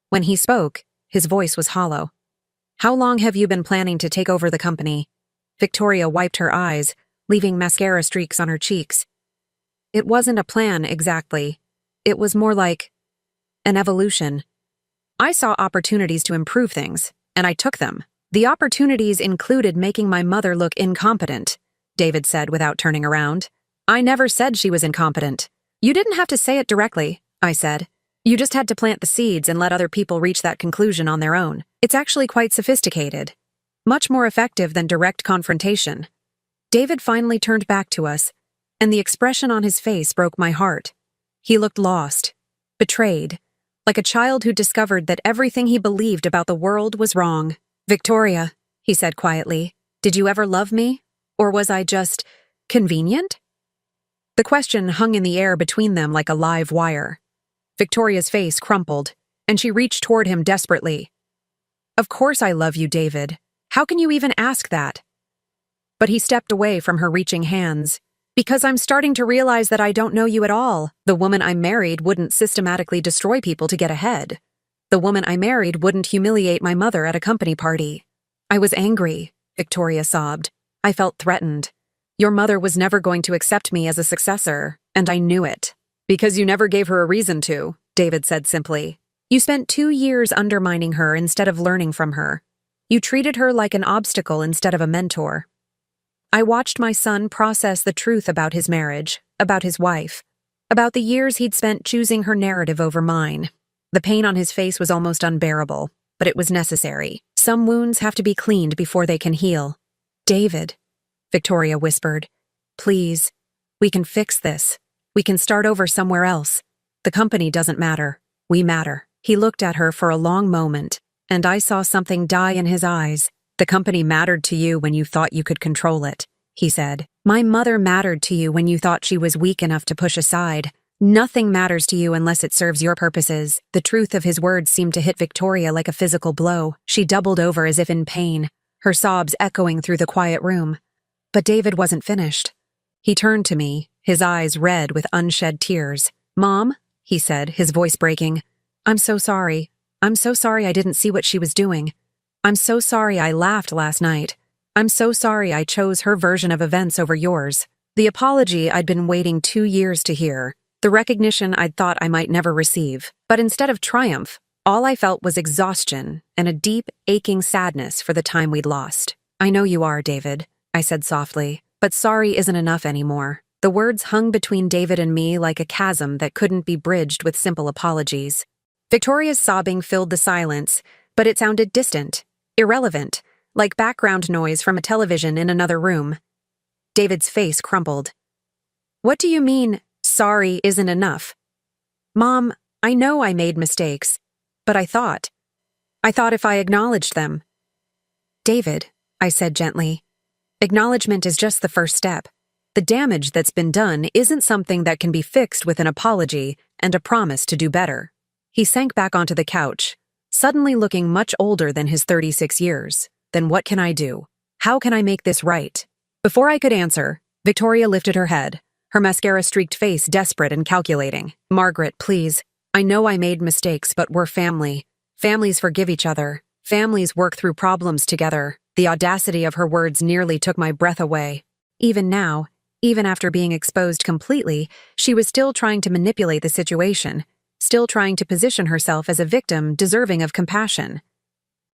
When he spoke, his voice was hollow. "How long have you been planning to take over the company?" Victoria wiped her eyes, leaving mascara streaks on her cheeks. "It wasn't a plan, exactly. It was more like an evolution. I saw opportunities to improve things, and I took them. The opportunities included making my mother look incompetent," David said without turning around. "I never said she was incompetent." "You didn't have to say it directly," I said. "You just had to plant the seeds and let other people reach that conclusion on their own. It's actually quite sophisticated. Much more effective than direct confrontation." David finally turned back to us, and the expression on his face broke my heart. He looked lost, betrayed, like a child who discovered that everything he believed about the world was wrong. "Victoria," he said quietly, "did you ever love me? Or was I just convenient?" The question hung in the air between them like a live wire. Victoria's face crumpled, and she reached toward him desperately. "Of course I love you, David. How can you even ask that?" But he stepped away from her reaching hands. "Because I'm starting to realize that I don't know you at all. The woman I married wouldn't systematically destroy people to get ahead. The woman I married wouldn't humiliate my mother at a company party." "I was angry," Victoria sobbed. "I felt threatened. Your mother was never going to accept me as a successor, and I knew it." "Because you never gave her a reason to," David said simply. "You spent 2 years undermining her instead of learning from her. You treated her like an obstacle instead of a mentor." I watched my son process the truth about his marriage, about his wife, about the years he'd spent choosing her narrative over mine. The pain on his face was almost unbearable, but it was necessary. Some wounds have to be cleaned before they can heal. "David," Victoria whispered, "please, we can fix this. We can start over somewhere else. The company doesn't matter. We matter." He looked at her for a long moment, and I saw something die in his eyes. "The company mattered to you when you thought you could control it," he said. "My mother mattered to you when you thought she was weak enough to push aside. Nothing matters to you unless it serves your purposes." The truth of his words seemed to hit Victoria like a physical blow. She doubled over as if in pain, her sobs echoing through the quiet room. But David wasn't finished. He turned to me, his eyes red with unshed tears. "Mom," he said, his voice breaking, "I'm so sorry. I'm so sorry I didn't see what she was doing. I'm so sorry I laughed last night. I'm so sorry I chose her version of events over yours." The apology I'd been waiting 2 years to hear, the recognition I'd thought I might never receive. But instead of triumph, all I felt was exhaustion and a deep, aching sadness for the time we'd lost. "I know you are, David," I said softly, "but sorry isn't enough anymore." The words hung between David and me like a chasm that couldn't be bridged with simple apologies. Victoria's sobbing filled the silence, but it sounded distant, irrelevant, like background noise from a television in another room. David's face crumpled. "What do you mean, sorry isn't enough?" Mom, I know I made mistakes, but I thought if I acknowledged them. David, I said gently, acknowledgement is just the first step. The damage that's been done isn't something that can be fixed with an apology and a promise to do better. He sank back onto the couch, suddenly looking much older than his 36 years. Then what can I do? How can I make this right? Before I could answer, Victoria lifted her head, her mascara-streaked face desperate and calculating. Margaret, please. I know I made mistakes, but we're family. Families forgive each other. Families work through problems together. The audacity of her words nearly took my breath away. Even now, even after being exposed completely, she was still trying to manipulate the situation, still trying to position herself as a victim deserving of compassion.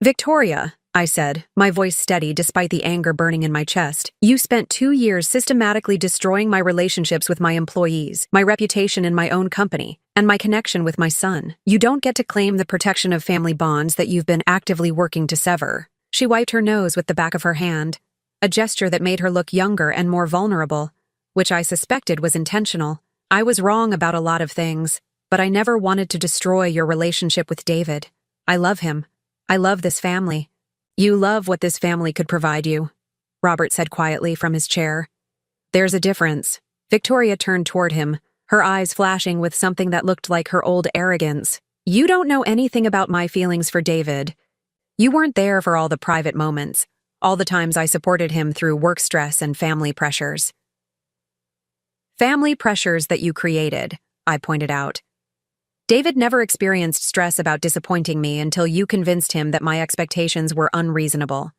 Victoria, I said, my voice steady despite the anger burning in my chest, you spent 2 years systematically destroying my relationships with my employees, my reputation in my own company, and my connection with my son. You don't get to claim the protection of family bonds that you've been actively working to sever. She wiped her nose with the back of her hand, a gesture that made her look younger and more vulnerable, which I suspected was intentional. I was wrong about a lot of things, but I never wanted to destroy your relationship with David. I love him. I love this family. You love what this family could provide you, Robert said quietly from his chair. There's a difference. Victoria turned toward him, her eyes flashing with something that looked like her old arrogance. You don't know anything about my feelings for David. You weren't there for all the private moments, all the times I supported him through work stress and family pressures. Family pressures that you created, I pointed out. David never experienced stress about disappointing me until you convinced him that my expectations were unreasonable.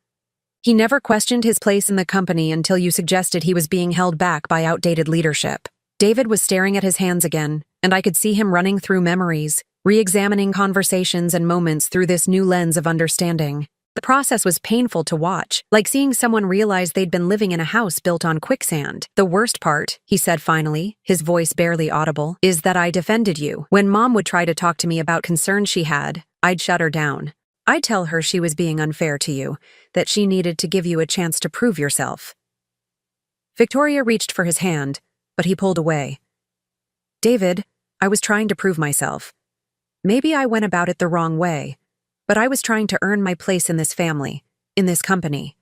He never questioned his place in the company until you suggested he was being held back by outdated leadership. David was staring at his hands again, and I could see him running through memories, re-examining conversations and moments through this new lens of understanding. The process was painful to watch, like seeing someone realize they'd been living in a house built on quicksand. The worst part, he said finally, his voice barely audible, is that I defended you. When Mom would try to talk to me about concerns she had, I'd shut her down. I'd tell her she was being unfair to you, that she needed to give you a chance to prove yourself. Victoria reached for his hand, but he pulled away. David, I was trying to prove myself. Maybe I went about it the wrong way, but I was trying to earn my place in this family, in this company.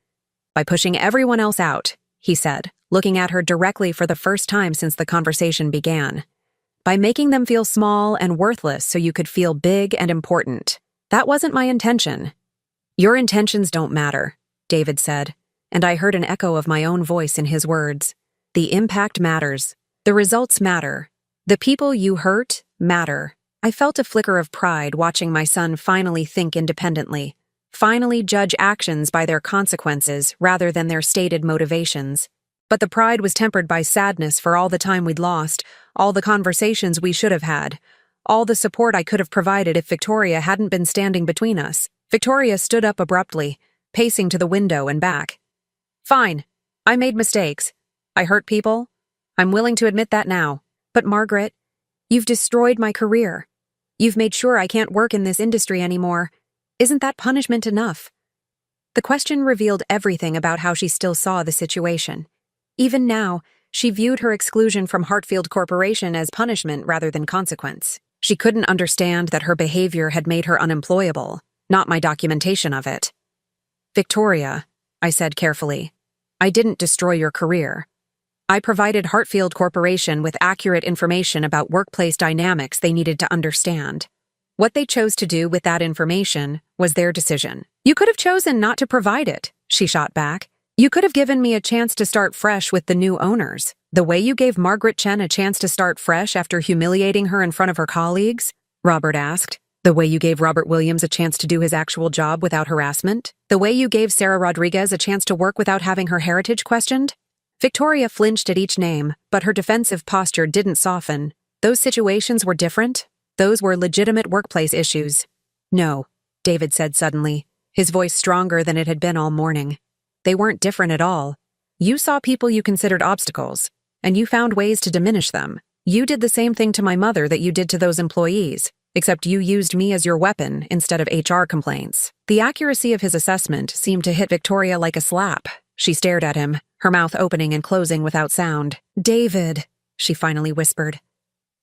By pushing everyone else out, he said, looking at her directly for the first time since the conversation began. By making them feel small and worthless so you could feel big and important. That wasn't my intention. Your intentions don't matter, David said, and I heard an echo of my own voice in his words. The impact matters. The results matter. The people you hurt matter. I felt a flicker of pride watching my son finally think independently, finally judge actions by their consequences rather than their stated motivations. But the pride was tempered by sadness for all the time we'd lost, all the conversations we should have had, all the support I could have provided if Victoria hadn't been standing between us. Victoria stood up abruptly, pacing to the window and back. Fine. I made mistakes. I hurt people. I'm willing to admit that now. But Margaret, you've destroyed my career. You've made sure I can't work in this industry anymore. Isn't that punishment enough? The question revealed everything about how she still saw the situation. Even now, she viewed her exclusion from Hartfield Corporation as punishment rather than consequence. She couldn't understand that her behavior had made her unemployable, not my documentation of it. Victoria, I said carefully, I didn't destroy your career. I provided Hartfield Corporation with accurate information about workplace dynamics they needed to understand. What they chose to do with that information was their decision. You could have chosen not to provide it, she shot back. You could have given me a chance to start fresh with the new owners. The way you gave Margaret Chen a chance to start fresh after humiliating her in front of her colleagues? Robert asked. The way you gave Robert Williams a chance to do his actual job without harassment? The way you gave Sarah Rodriguez a chance to work without having her heritage questioned? Victoria flinched at each name, but her defensive posture didn't soften. Those situations were different. Those were legitimate workplace issues. No, David said suddenly, his voice stronger than it had been all morning. They weren't different at all. You saw people you considered obstacles, and you found ways to diminish them. You did the same thing to my mother that you did to those employees, except you used me as your weapon instead of HR complaints. The accuracy of his assessment seemed to hit Victoria like a slap. She stared at him, her mouth opening and closing without sound. David, she finally whispered.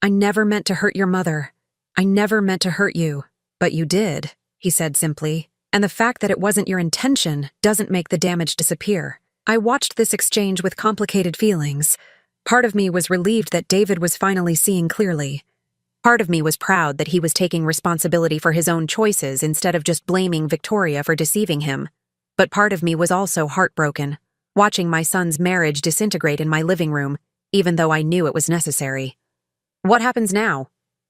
I never meant to hurt your mother. I never meant to hurt you. But you did, he said simply. And the fact that it wasn't your intention doesn't make the damage disappear. I watched this exchange with complicated feelings. Part of me was relieved that David was finally seeing clearly. Part of me was proud that he was taking responsibility for his own choices instead of just blaming Victoria for deceiving him. But part of me was also heartbroken, watching my son's marriage disintegrate in my living room, even though I knew it was necessary. "What happens now?"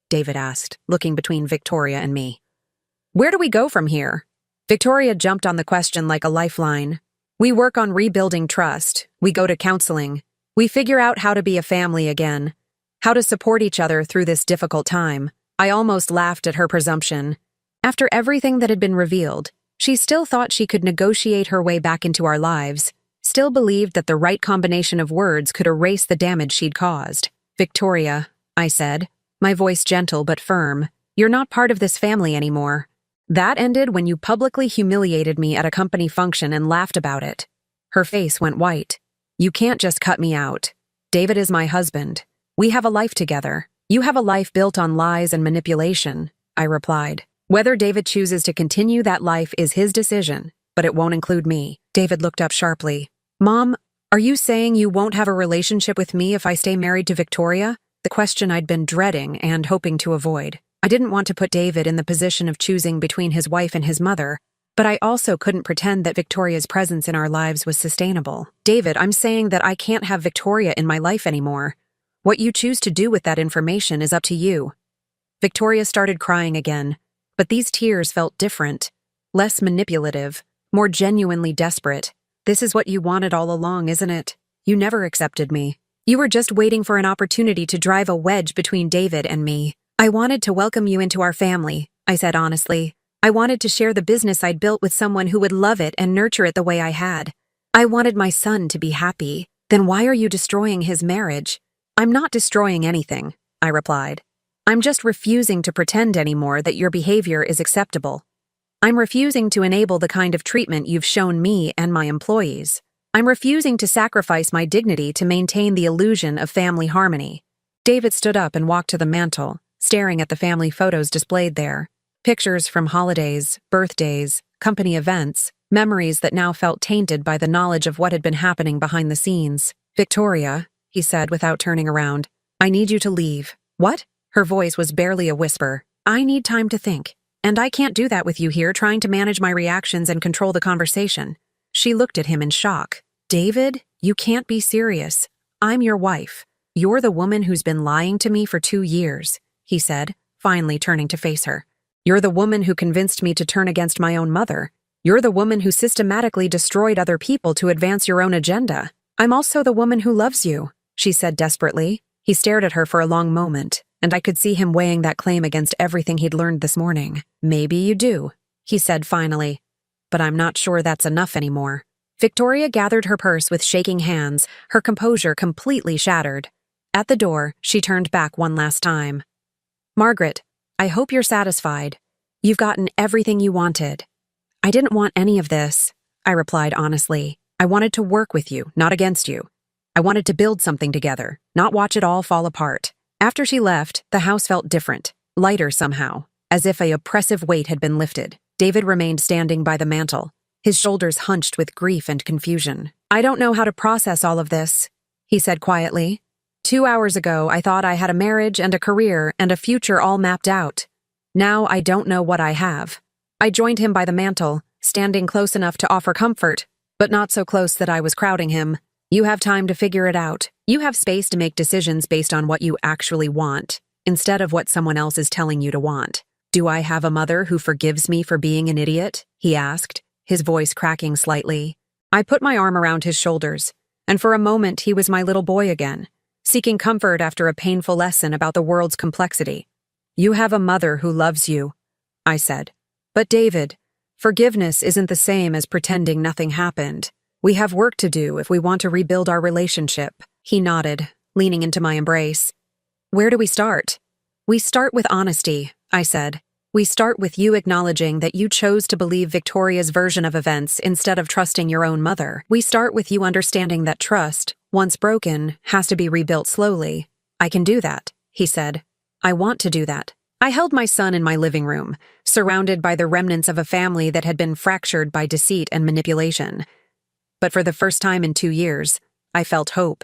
David asked, looking between Victoria and me. "Where do we go from here?" Victoria jumped on the question like a lifeline. "We work on rebuilding trust. We go to counseling. We figure out how to be a family again. How to support each other through this difficult time." I almost laughed at her presumption. After everything that had been revealed, she still thought she could negotiate her way back into our lives, still believed that the right combination of words could erase the damage she'd caused. "Victoria," I said, my voice gentle but firm, "you're not part of this family anymore. That ended when you publicly humiliated me at a company function and laughed about it." Her face went white. "You can't just cut me out. David is my husband. We have a life together. You have a life built on lies and manipulation," I replied. "Whether David chooses to continue that life is his decision, but it won't include me." David looked up sharply. "Mom, are you saying you won't have a relationship with me if I stay married to Victoria?" The question I'd been dreading and hoping to avoid. I didn't want to put David in the position of choosing between his wife and his mother, but I also couldn't pretend that Victoria's presence in our lives was sustainable. "David, I'm saying that I can't have Victoria in my life anymore. What you choose to do with that information is up to you." Victoria started crying again, but these tears felt different, less manipulative, more genuinely desperate. "This is what you wanted all along, isn't it? You never accepted me. You were just waiting for an opportunity to drive a wedge between David and me. I wanted to welcome you into our family," I said honestly. "I wanted to share the business I'd built with someone who would love it and nurture it the way I had. I wanted my son to be happy. Then why are you destroying his marriage?" "I'm not destroying anything," I replied. "I'm just refusing to pretend anymore that your behavior is acceptable. I'm refusing to enable the kind of treatment you've shown me and my employees. I'm refusing to sacrifice my dignity to maintain the illusion of family harmony." David stood up and walked to the mantel, staring at the family photos displayed there. Pictures from holidays, birthdays, company events, memories that now felt tainted by the knowledge of what had been happening behind the scenes. "Victoria," he said without turning around, "I need you to leave." "What?" Her voice was barely a whisper. "I need time to think. And I can't do that with you here trying to manage my reactions and control the conversation." She looked at him in shock. "David, you can't be serious. I'm your wife. You're the woman who's been lying to me for 2 years, he said, finally turning to face her. "You're the woman who convinced me to turn against my own mother. You're the woman who systematically destroyed other people to advance your own agenda. I'm also the woman who loves you," she said desperately. He stared at her for a long moment, and I could see him weighing that claim against everything he'd learned this morning. "Maybe you do," he said finally. "But I'm not sure that's enough anymore." Victoria gathered her purse with shaking hands, her composure completely shattered. At the door, she turned back one last time. "Margaret, I hope you're satisfied. You've gotten everything you wanted." "I didn't want any of this," I replied honestly. "I wanted to work with you, not against you. I wanted to build something together, not watch it all fall apart." After she left, the house felt different, lighter somehow, as if an oppressive weight had been lifted. David remained standing by the mantel, his shoulders hunched with grief and confusion. "I don't know how to process all of this," he said quietly. 2 hours ago, I thought I had a marriage and a career and a future all mapped out. Now I don't know what I have." I joined him by the mantel, standing close enough to offer comfort, but not so close that I was crowding him. "You have time to figure it out. You have space to make decisions based on what you actually want, instead of what someone else is telling you to want." "Do I have a mother who forgives me for being an idiot?" he asked, his voice cracking slightly. I put my arm around his shoulders, and for a moment he was my little boy again, seeking comfort after a painful lesson about the world's complexity. "You have a mother who loves you," I said. "But David, forgiveness isn't the same as pretending nothing happened. We have work to do if we want to rebuild our relationship." He nodded, leaning into my embrace. "Where do we start?" "We start with honesty," I said. "We start with you acknowledging that you chose to believe Victoria's version of events instead of trusting your own mother. We start with you understanding that trust, once broken, has to be rebuilt slowly. I can do that. he said. I want to do that. I held my son in my living room, surrounded by the remnants of a family that had been fractured by deceit and manipulation. But for the first time in 2 years, I felt hope.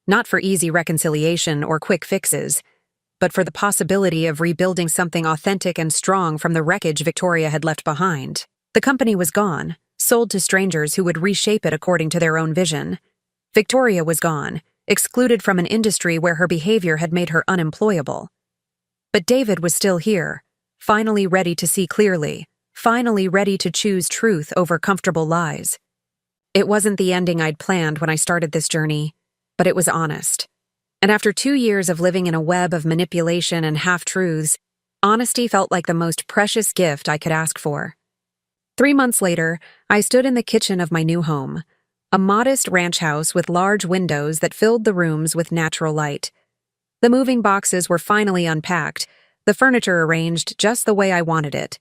Not for easy reconciliation or quick fixes, but for the possibility of rebuilding something authentic and strong from the wreckage Victoria had left behind. The company was gone, sold to strangers who would reshape it according to their own vision. Victoria was gone, excluded from an industry where her behavior had made her unemployable. But David was still here, finally ready to see clearly, finally ready to choose truth over comfortable lies. It wasn't the ending I'd planned when I started this journey, but it was honest. And after 2 years of living in a web of manipulation and half-truths, honesty felt like the most precious gift I could ask for. 3 months later, I stood in the kitchen of my new home, a modest ranch house with large windows that filled the rooms with natural light. The moving boxes were finally unpacked, the furniture arranged just the way I wanted it.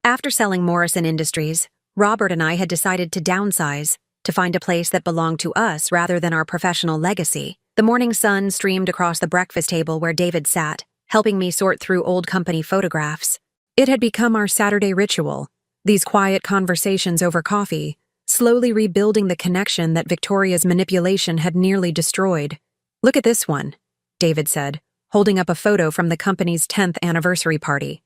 After selling Morrison Industries, Robert and I had decided to downsize, to find a place that belonged to us rather than our professional legacy. The morning sun streamed across the breakfast table where David sat, helping me sort through old company photographs. It had become our Saturday ritual, these quiet conversations over coffee, slowly rebuilding the connection that Victoria's manipulation had nearly destroyed. Look at this one, David said, holding up a photo from the company's 10th anniversary party.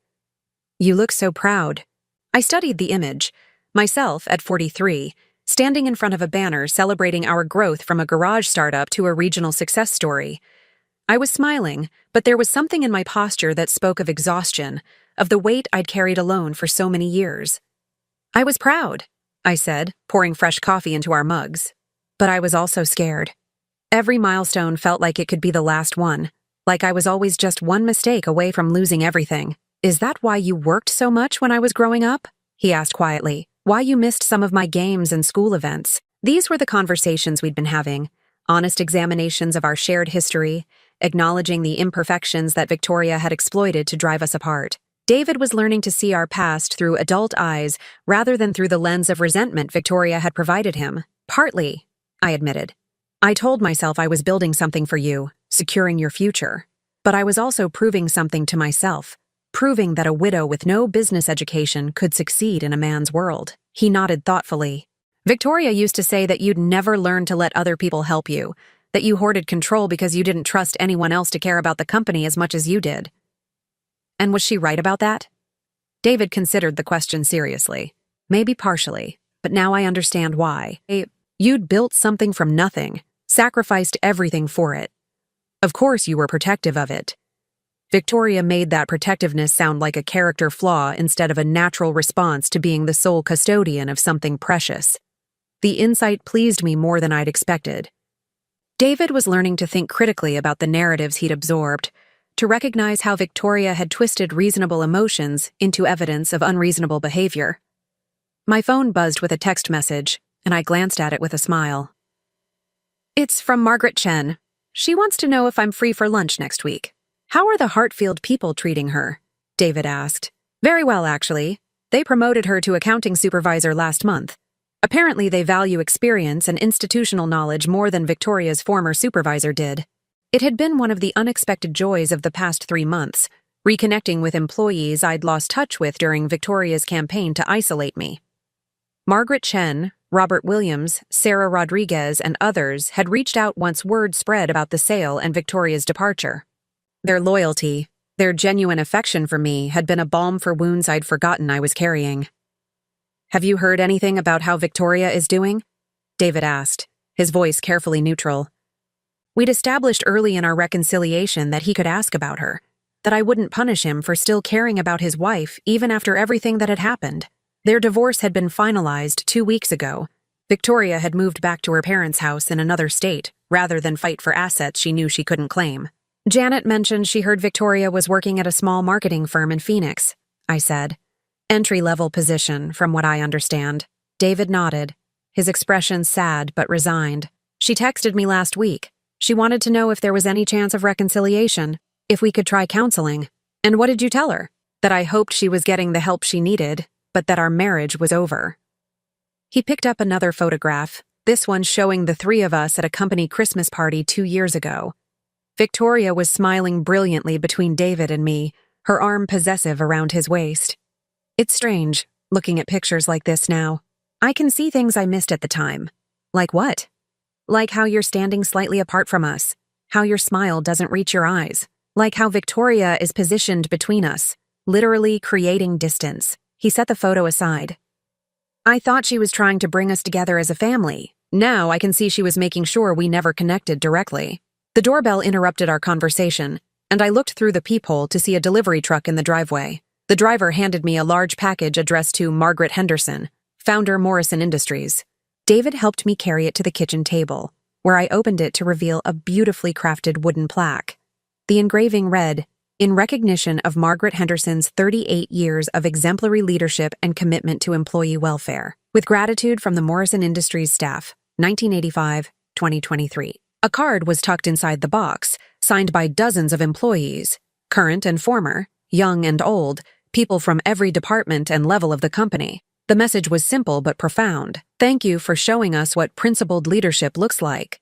You look so proud. I studied the image, myself at 43, standing in front of a banner celebrating our growth from a garage startup to a regional success story. I was smiling, but there was something in my posture that spoke of exhaustion, of the weight I'd carried alone for so many years. I was proud, I said, pouring fresh coffee into our mugs. But I was also scared. Every milestone felt like it could be the last one, like I was always just one mistake away from losing everything. Is that why you worked so much when I was growing up? He asked quietly. Why you missed some of my games and school events? These were the conversations we'd been having, honest examinations of our shared history, acknowledging the imperfections that Victoria had exploited to drive us apart. David was learning to see our past through adult eyes rather than through the lens of resentment Victoria had provided him. Partly, I admitted. I told myself I was building something for you, securing your future. But I was also proving something to myself, proving that a widow with no business education could succeed in a man's world. He nodded thoughtfully. Victoria used to say that you'd never learn to let other people help you, that you hoarded control because you didn't trust anyone else to care about the company as much as you did. And was she right about that? David considered the question seriously. Maybe partially, but now I understand why. You'd built something from nothing, sacrificed everything for it. Of course you were protective of it. Victoria made that protectiveness sound like a character flaw instead of a natural response to being the sole custodian of something precious. The insight pleased me more than I'd expected. David was learning to think critically about the narratives he'd absorbed, to recognize how Victoria had twisted reasonable emotions into evidence of unreasonable behavior. My phone buzzed with a text message, and I glanced at it with a smile. It's from Margaret Chen. She wants to know if I'm free for lunch next week. How are the Hartfield people treating her? David asked. Very well, actually. They promoted her to accounting supervisor last month. Apparently they value experience and institutional knowledge more than Victoria's former supervisor did. It had been one of the unexpected joys of the past 3 months, reconnecting with employees I'd lost touch with during Victoria's campaign to isolate me. Margaret Chen, Robert Williams, Sarah Rodriguez, and others had reached out once word spread about the sale and Victoria's departure. Their loyalty, their genuine affection for me had been a balm for wounds I'd forgotten I was carrying. Have you heard anything about how Victoria is doing? David asked, his voice carefully neutral. We'd established early in our reconciliation that he could ask about her, that I wouldn't punish him for still caring about his wife even after everything that had happened. Their divorce had been finalized 2 weeks ago. Victoria had moved back to her parents' house in another state, rather than fight for assets she knew she couldn't claim. Janet mentioned she heard Victoria was working at a small marketing firm in Phoenix, I said. Entry-level position, from what I understand. David nodded, his expression sad but resigned. She texted me last week. She wanted to know if there was any chance of reconciliation, if we could try counseling. And what did you tell her? That I hoped she was getting the help she needed, but that our marriage was over. He picked up another photograph, this one showing the 3 of us at a company Christmas party 2 years ago. Victoria was smiling brilliantly between David and me, her arm possessive around his waist. It's strange, looking at pictures like this now. I can see things I missed at the time. Like what? Like how you're standing slightly apart from us, how your smile doesn't reach your eyes, like how Victoria is positioned between us, literally creating distance. He set the photo aside. I thought she was trying to bring us together as a family. Now I can see she was making sure we never connected directly. The doorbell interrupted our conversation, and I looked through the peephole to see a delivery truck in the driveway. The driver handed me a large package addressed to Margaret Henderson, founder Morrison Industries. David helped me carry it to the kitchen table, where I opened it to reveal a beautifully crafted wooden plaque. The engraving read, "In recognition of Margaret Henderson's 38 years of exemplary leadership and commitment to employee welfare. With gratitude from the Morrison Industries staff, 1985-2023. A card was tucked inside the box, signed by dozens of employees, current and former, young and old, people from every department and level of the company. The message was simple but profound. Thank you for showing us what principled leadership looks like.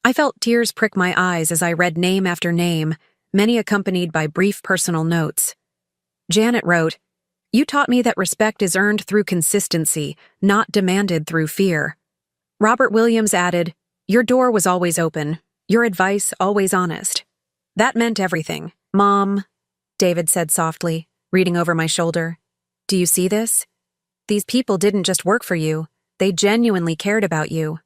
I felt tears prick my eyes as I read name after name, many accompanied by brief personal notes. Janet wrote, "You taught me that respect is earned through consistency, not demanded through fear." Robert Williams added, "Your door was always open, your advice always honest." That meant everything. "Mom," David said softly, reading over my shoulder. "Do you see this? These people didn't just work for you, they genuinely cared about you."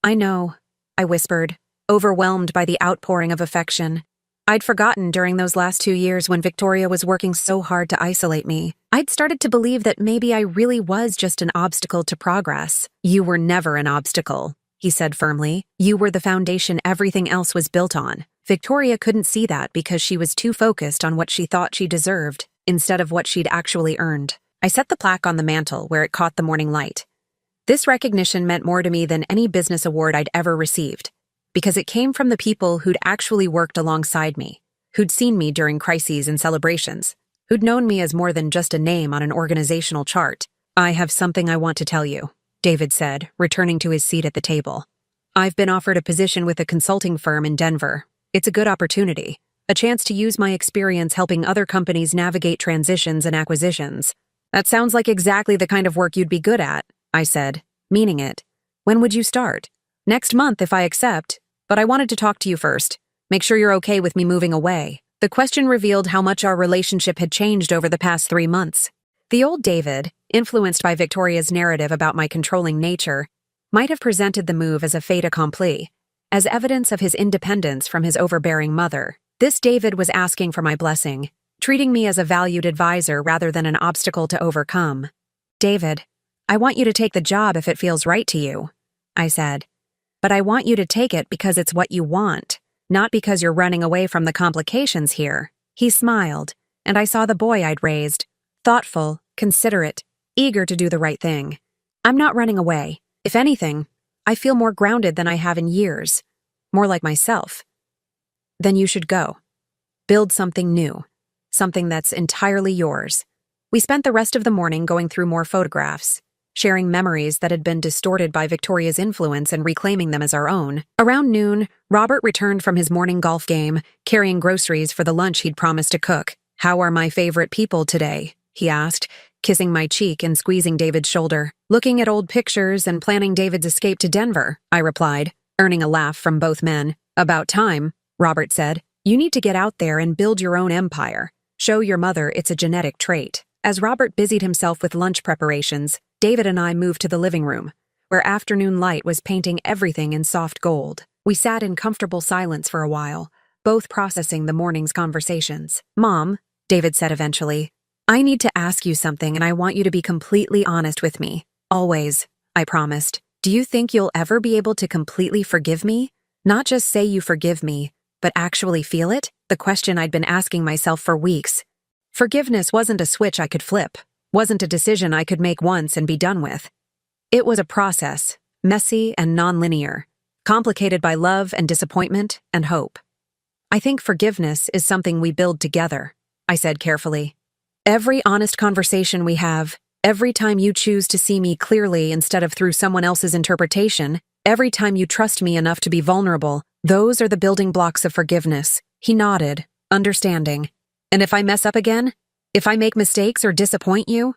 "I know," I whispered, overwhelmed by the outpouring of affection. I'd forgotten during those last 2 years when Victoria was working so hard to isolate me. I'd started to believe that maybe I really was just an obstacle to progress. "You were never an obstacle," he said firmly. "You were the foundation everything else was built on." Victoria couldn't see that because she was too focused on what she thought she deserved, instead of what she'd actually earned. I set the plaque on the mantel where it caught the morning light. This recognition meant more to me than any business award I'd ever received, because it came from the people who'd actually worked alongside me, who'd seen me during crises and celebrations, who'd known me as more than just a name on an organizational chart. "I have something I want to tell you," David said, returning to his seat at the table. "I've been offered a position with a consulting firm in Denver. It's a good opportunity, a chance to use my experience helping other companies navigate transitions and acquisitions." "That sounds like exactly the kind of work you'd be good at," I said, meaning it. "When would you start?" "Next month if I accept, but I wanted to talk to you first. Make sure you're okay with me moving away." The question revealed how much our relationship had changed over the past 3 months. The old David, influenced by Victoria's narrative about my controlling nature, might have presented the move as a fait accompli, as evidence of his independence from his overbearing mother. This David was asking for my blessing, treating me as a valued advisor rather than an obstacle to overcome. "David, I want you to take the job if it feels right to you," I said. "But I want you to take it because it's what you want, not because you're running away from the complications here." He smiled, and I saw the boy I'd raised, thoughtful, considerate, eager to do the right thing. "I'm not running away. If anything, I feel more grounded than I have in years, more like myself." "Then you should go. Build something new, something that's entirely yours." We spent the rest of the morning going through more photographs, sharing memories that had been distorted by Victoria's influence and reclaiming them as our own. Around noon, Robert returned from his morning golf game, carrying groceries for the lunch he'd promised to cook. "How are my favorite people today?" he asked, kissing my cheek and squeezing David's shoulder. "Looking at old pictures and planning David's escape to Denver," I replied, earning a laugh from both men. "About time," Robert said. "You need to get out there and build your own empire. Show your mother it's a genetic trait." As Robert busied himself with lunch preparations, David and I moved to the living room, where afternoon light was painting everything in soft gold. We sat in comfortable silence for a while, both processing the morning's conversations. "Mom," David said eventually, "I need to ask you something and I want you to be completely honest with me. Always," I promised. "Do you think you'll ever be able to completely forgive me? Not just say you forgive me, but actually feel it?" The question I'd been asking myself for weeks. Forgiveness wasn't a switch I could flip, wasn't a decision I could make once and be done with. It was a process, messy and nonlinear, complicated by love and disappointment and hope. "I think forgiveness is something we build together," I said carefully. "Every honest conversation we have, every time you choose to see me clearly instead of through someone else's interpretation, every time you trust me enough to be vulnerable, Those are the building blocks of forgiveness. He nodded, understanding. And if I mess up again? If I make mistakes or disappoint you?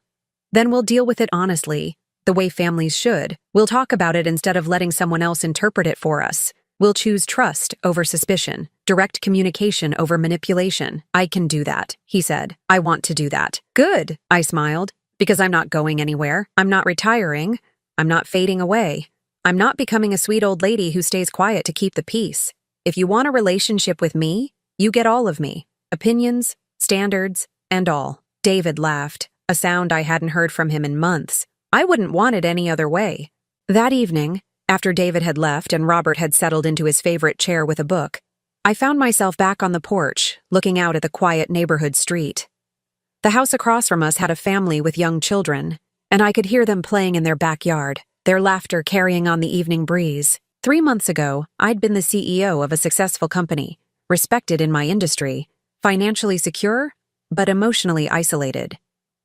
Then we'll deal with it honestly, the way families should. We'll talk about it instead of letting someone else interpret it for us. We'll choose trust over suspicion, direct communication over manipulation. I can do that, he said. I want to do that. Good, I smiled, because I'm not going anywhere. I'm not retiring. I'm not fading away. I'm not becoming a sweet old lady who stays quiet to keep the peace. If you want a relationship with me, you get all of me. Opinions, standards, and all. David laughed, a sound I hadn't heard from him in months. I wouldn't want it any other way. That evening, after David had left and Robert had settled into his favorite chair with a book, I found myself back on the porch, looking out at the quiet neighborhood street. The house across from us had a family with young children, and I could hear them playing in their backyard, their laughter carrying on the evening breeze. 3 months ago, I'd been the CEO of a successful company, respected in my industry, financially secure, but emotionally isolated.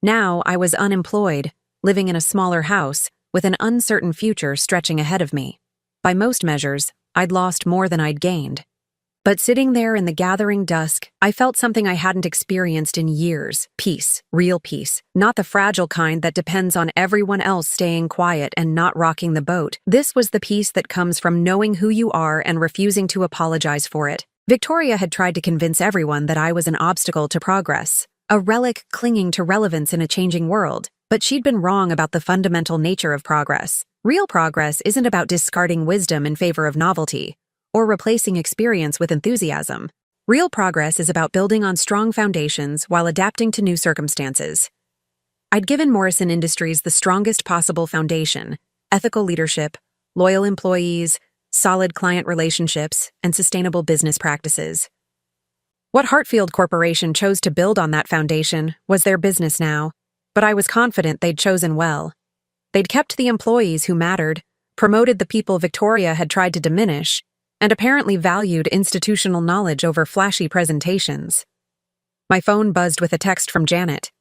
Now I was unemployed, living in a smaller house, with an uncertain future stretching ahead of me. By most measures, I'd lost more than I'd gained. But sitting there in the gathering dusk, I felt something I hadn't experienced in years. Peace, real peace, not the fragile kind that depends on everyone else staying quiet and not rocking the boat. This was the peace that comes from knowing who you are and refusing to apologize for it. Victoria had tried to convince everyone that I was an obstacle to progress, a relic clinging to relevance in a changing world. But she'd been wrong about the fundamental nature of progress. Real progress isn't about discarding wisdom in favor of novelty, or replacing experience with enthusiasm. Real progress is about building on strong foundations while adapting to new circumstances. I'd given Morrison Industries the strongest possible foundation: ethical leadership, loyal employees, solid client relationships, and sustainable business practices. What Hartfield Corporation chose to build on that foundation was their business now. But I was confident they'd chosen well. They'd kept the employees who mattered, promoted the people Victoria had tried to diminish, and apparently valued institutional knowledge over flashy presentations. My phone buzzed with a text from Janet.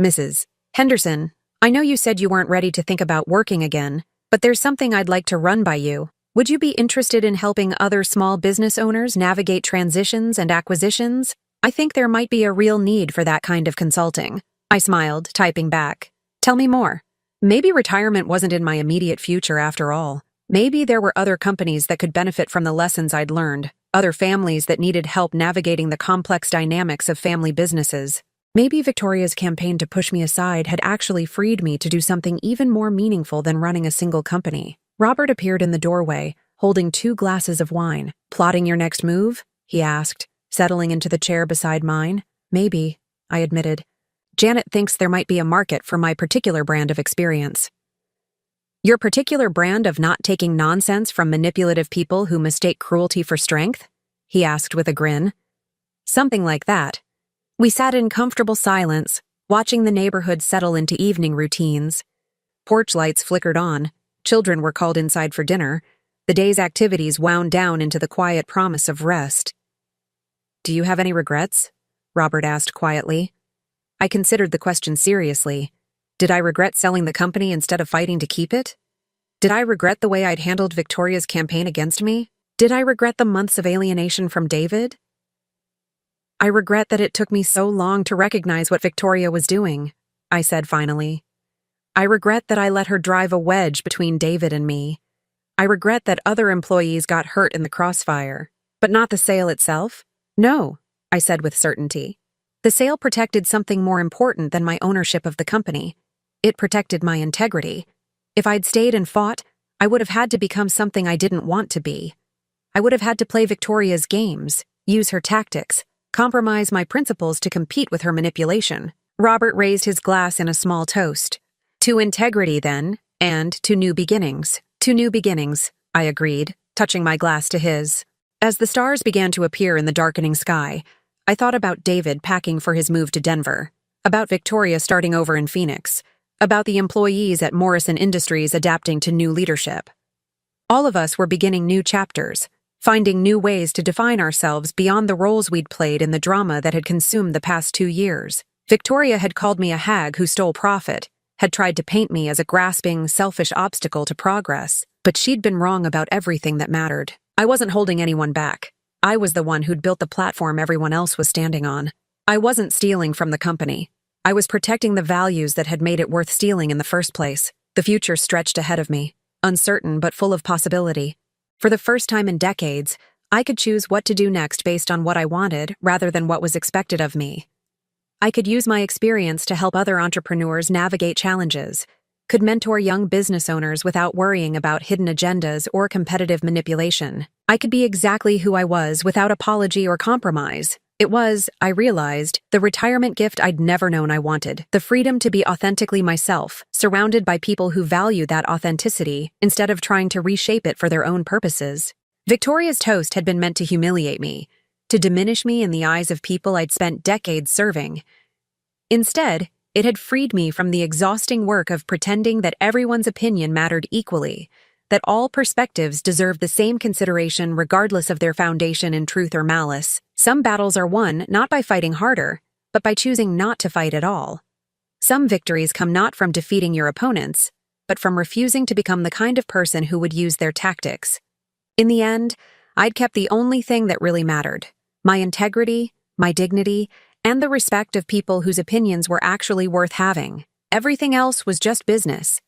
Mrs. Henderson, I know you said you weren't ready to think about working again, but there's something I'd like to run by you. Would you be interested in helping other small business owners navigate transitions and acquisitions? I think there might be a real need for that kind of consulting. I smiled, typing back. Tell me more. Maybe retirement wasn't in my immediate future after all. Maybe there were other companies that could benefit from the lessons I'd learned, other families that needed help navigating the complex dynamics of family businesses. Maybe Victoria's campaign to push me aside had actually freed me to do something even more meaningful than running a single company. Robert appeared in the doorway, holding 2 glasses of wine. Plotting your next move? He asked, settling into the chair beside mine. Maybe, I admitted. Janet thinks there might be a market for my particular brand of experience. Your particular brand of not taking nonsense from manipulative people who mistake cruelty for strength? He asked with a grin. Something like that. We sat in comfortable silence, watching the neighborhood settle into evening routines. Porch lights flickered on, children were called inside for dinner, the day's activities wound down into the quiet promise of rest. Do you have any regrets? Robert asked quietly. I considered the question seriously. Did I regret selling the company instead of fighting to keep it? Did I regret the way I'd handled Victoria's campaign against me? Did I regret the months of alienation from David? I regret that it took me so long to recognize what Victoria was doing, I said finally. I regret that I let her drive a wedge between David and me. I regret that other employees got hurt in the crossfire. But not the sale itself? No, I said with certainty. The sale protected something more important than my ownership of the company. It protected my integrity. If I'd stayed and fought, I would have had to become something I didn't want to be. I would have had to play Victoria's games, use her tactics, compromise my principles to compete with her manipulation. Robert raised his glass in a small toast. To integrity, then, and to new beginnings. To new beginnings, I agreed, touching my glass to his. As the stars began to appear in the darkening sky, I thought about David packing for his move to Denver, about Victoria starting over in Phoenix, about the employees at Morrison Industries adapting to new leadership. All of us were beginning new chapters, finding new ways to define ourselves beyond the roles we'd played in the drama that had consumed the past 2 years. Victoria had called me a hag who stole profit, had tried to paint me as a grasping, selfish obstacle to progress, but she'd been wrong about everything that mattered. I wasn't holding anyone back. I was the one who'd built the platform everyone else was standing on. I wasn't stealing from the company. I was protecting the values that had made it worth stealing in the first place. The future stretched ahead of me, uncertain but full of possibility. For the first time in decades, I could choose what to do next based on what I wanted rather than what was expected of me. I could use my experience to help other entrepreneurs navigate challenges, could mentor young business owners without worrying about hidden agendas or competitive manipulation. I could be exactly who I was without apology or compromise. It was, I realized, the retirement gift I'd never known I wanted, the freedom to be authentically myself, surrounded by people who value that authenticity instead of trying to reshape it for their own purposes. Victoria's toast had been meant to humiliate me, to diminish me in the eyes of people I'd spent decades serving. Instead, it had freed me from the exhausting work of pretending that everyone's opinion mattered equally, that all perspectives deserved the same consideration regardless of their foundation in truth or malice. Some battles are won not by fighting harder, but by choosing not to fight at all. Some victories come not from defeating your opponents, but from refusing to become the kind of person who would use their tactics. In the end, I'd kept the only thing that really mattered: my integrity, my dignity, and the respect of people whose opinions were actually worth having. Everything else was just business.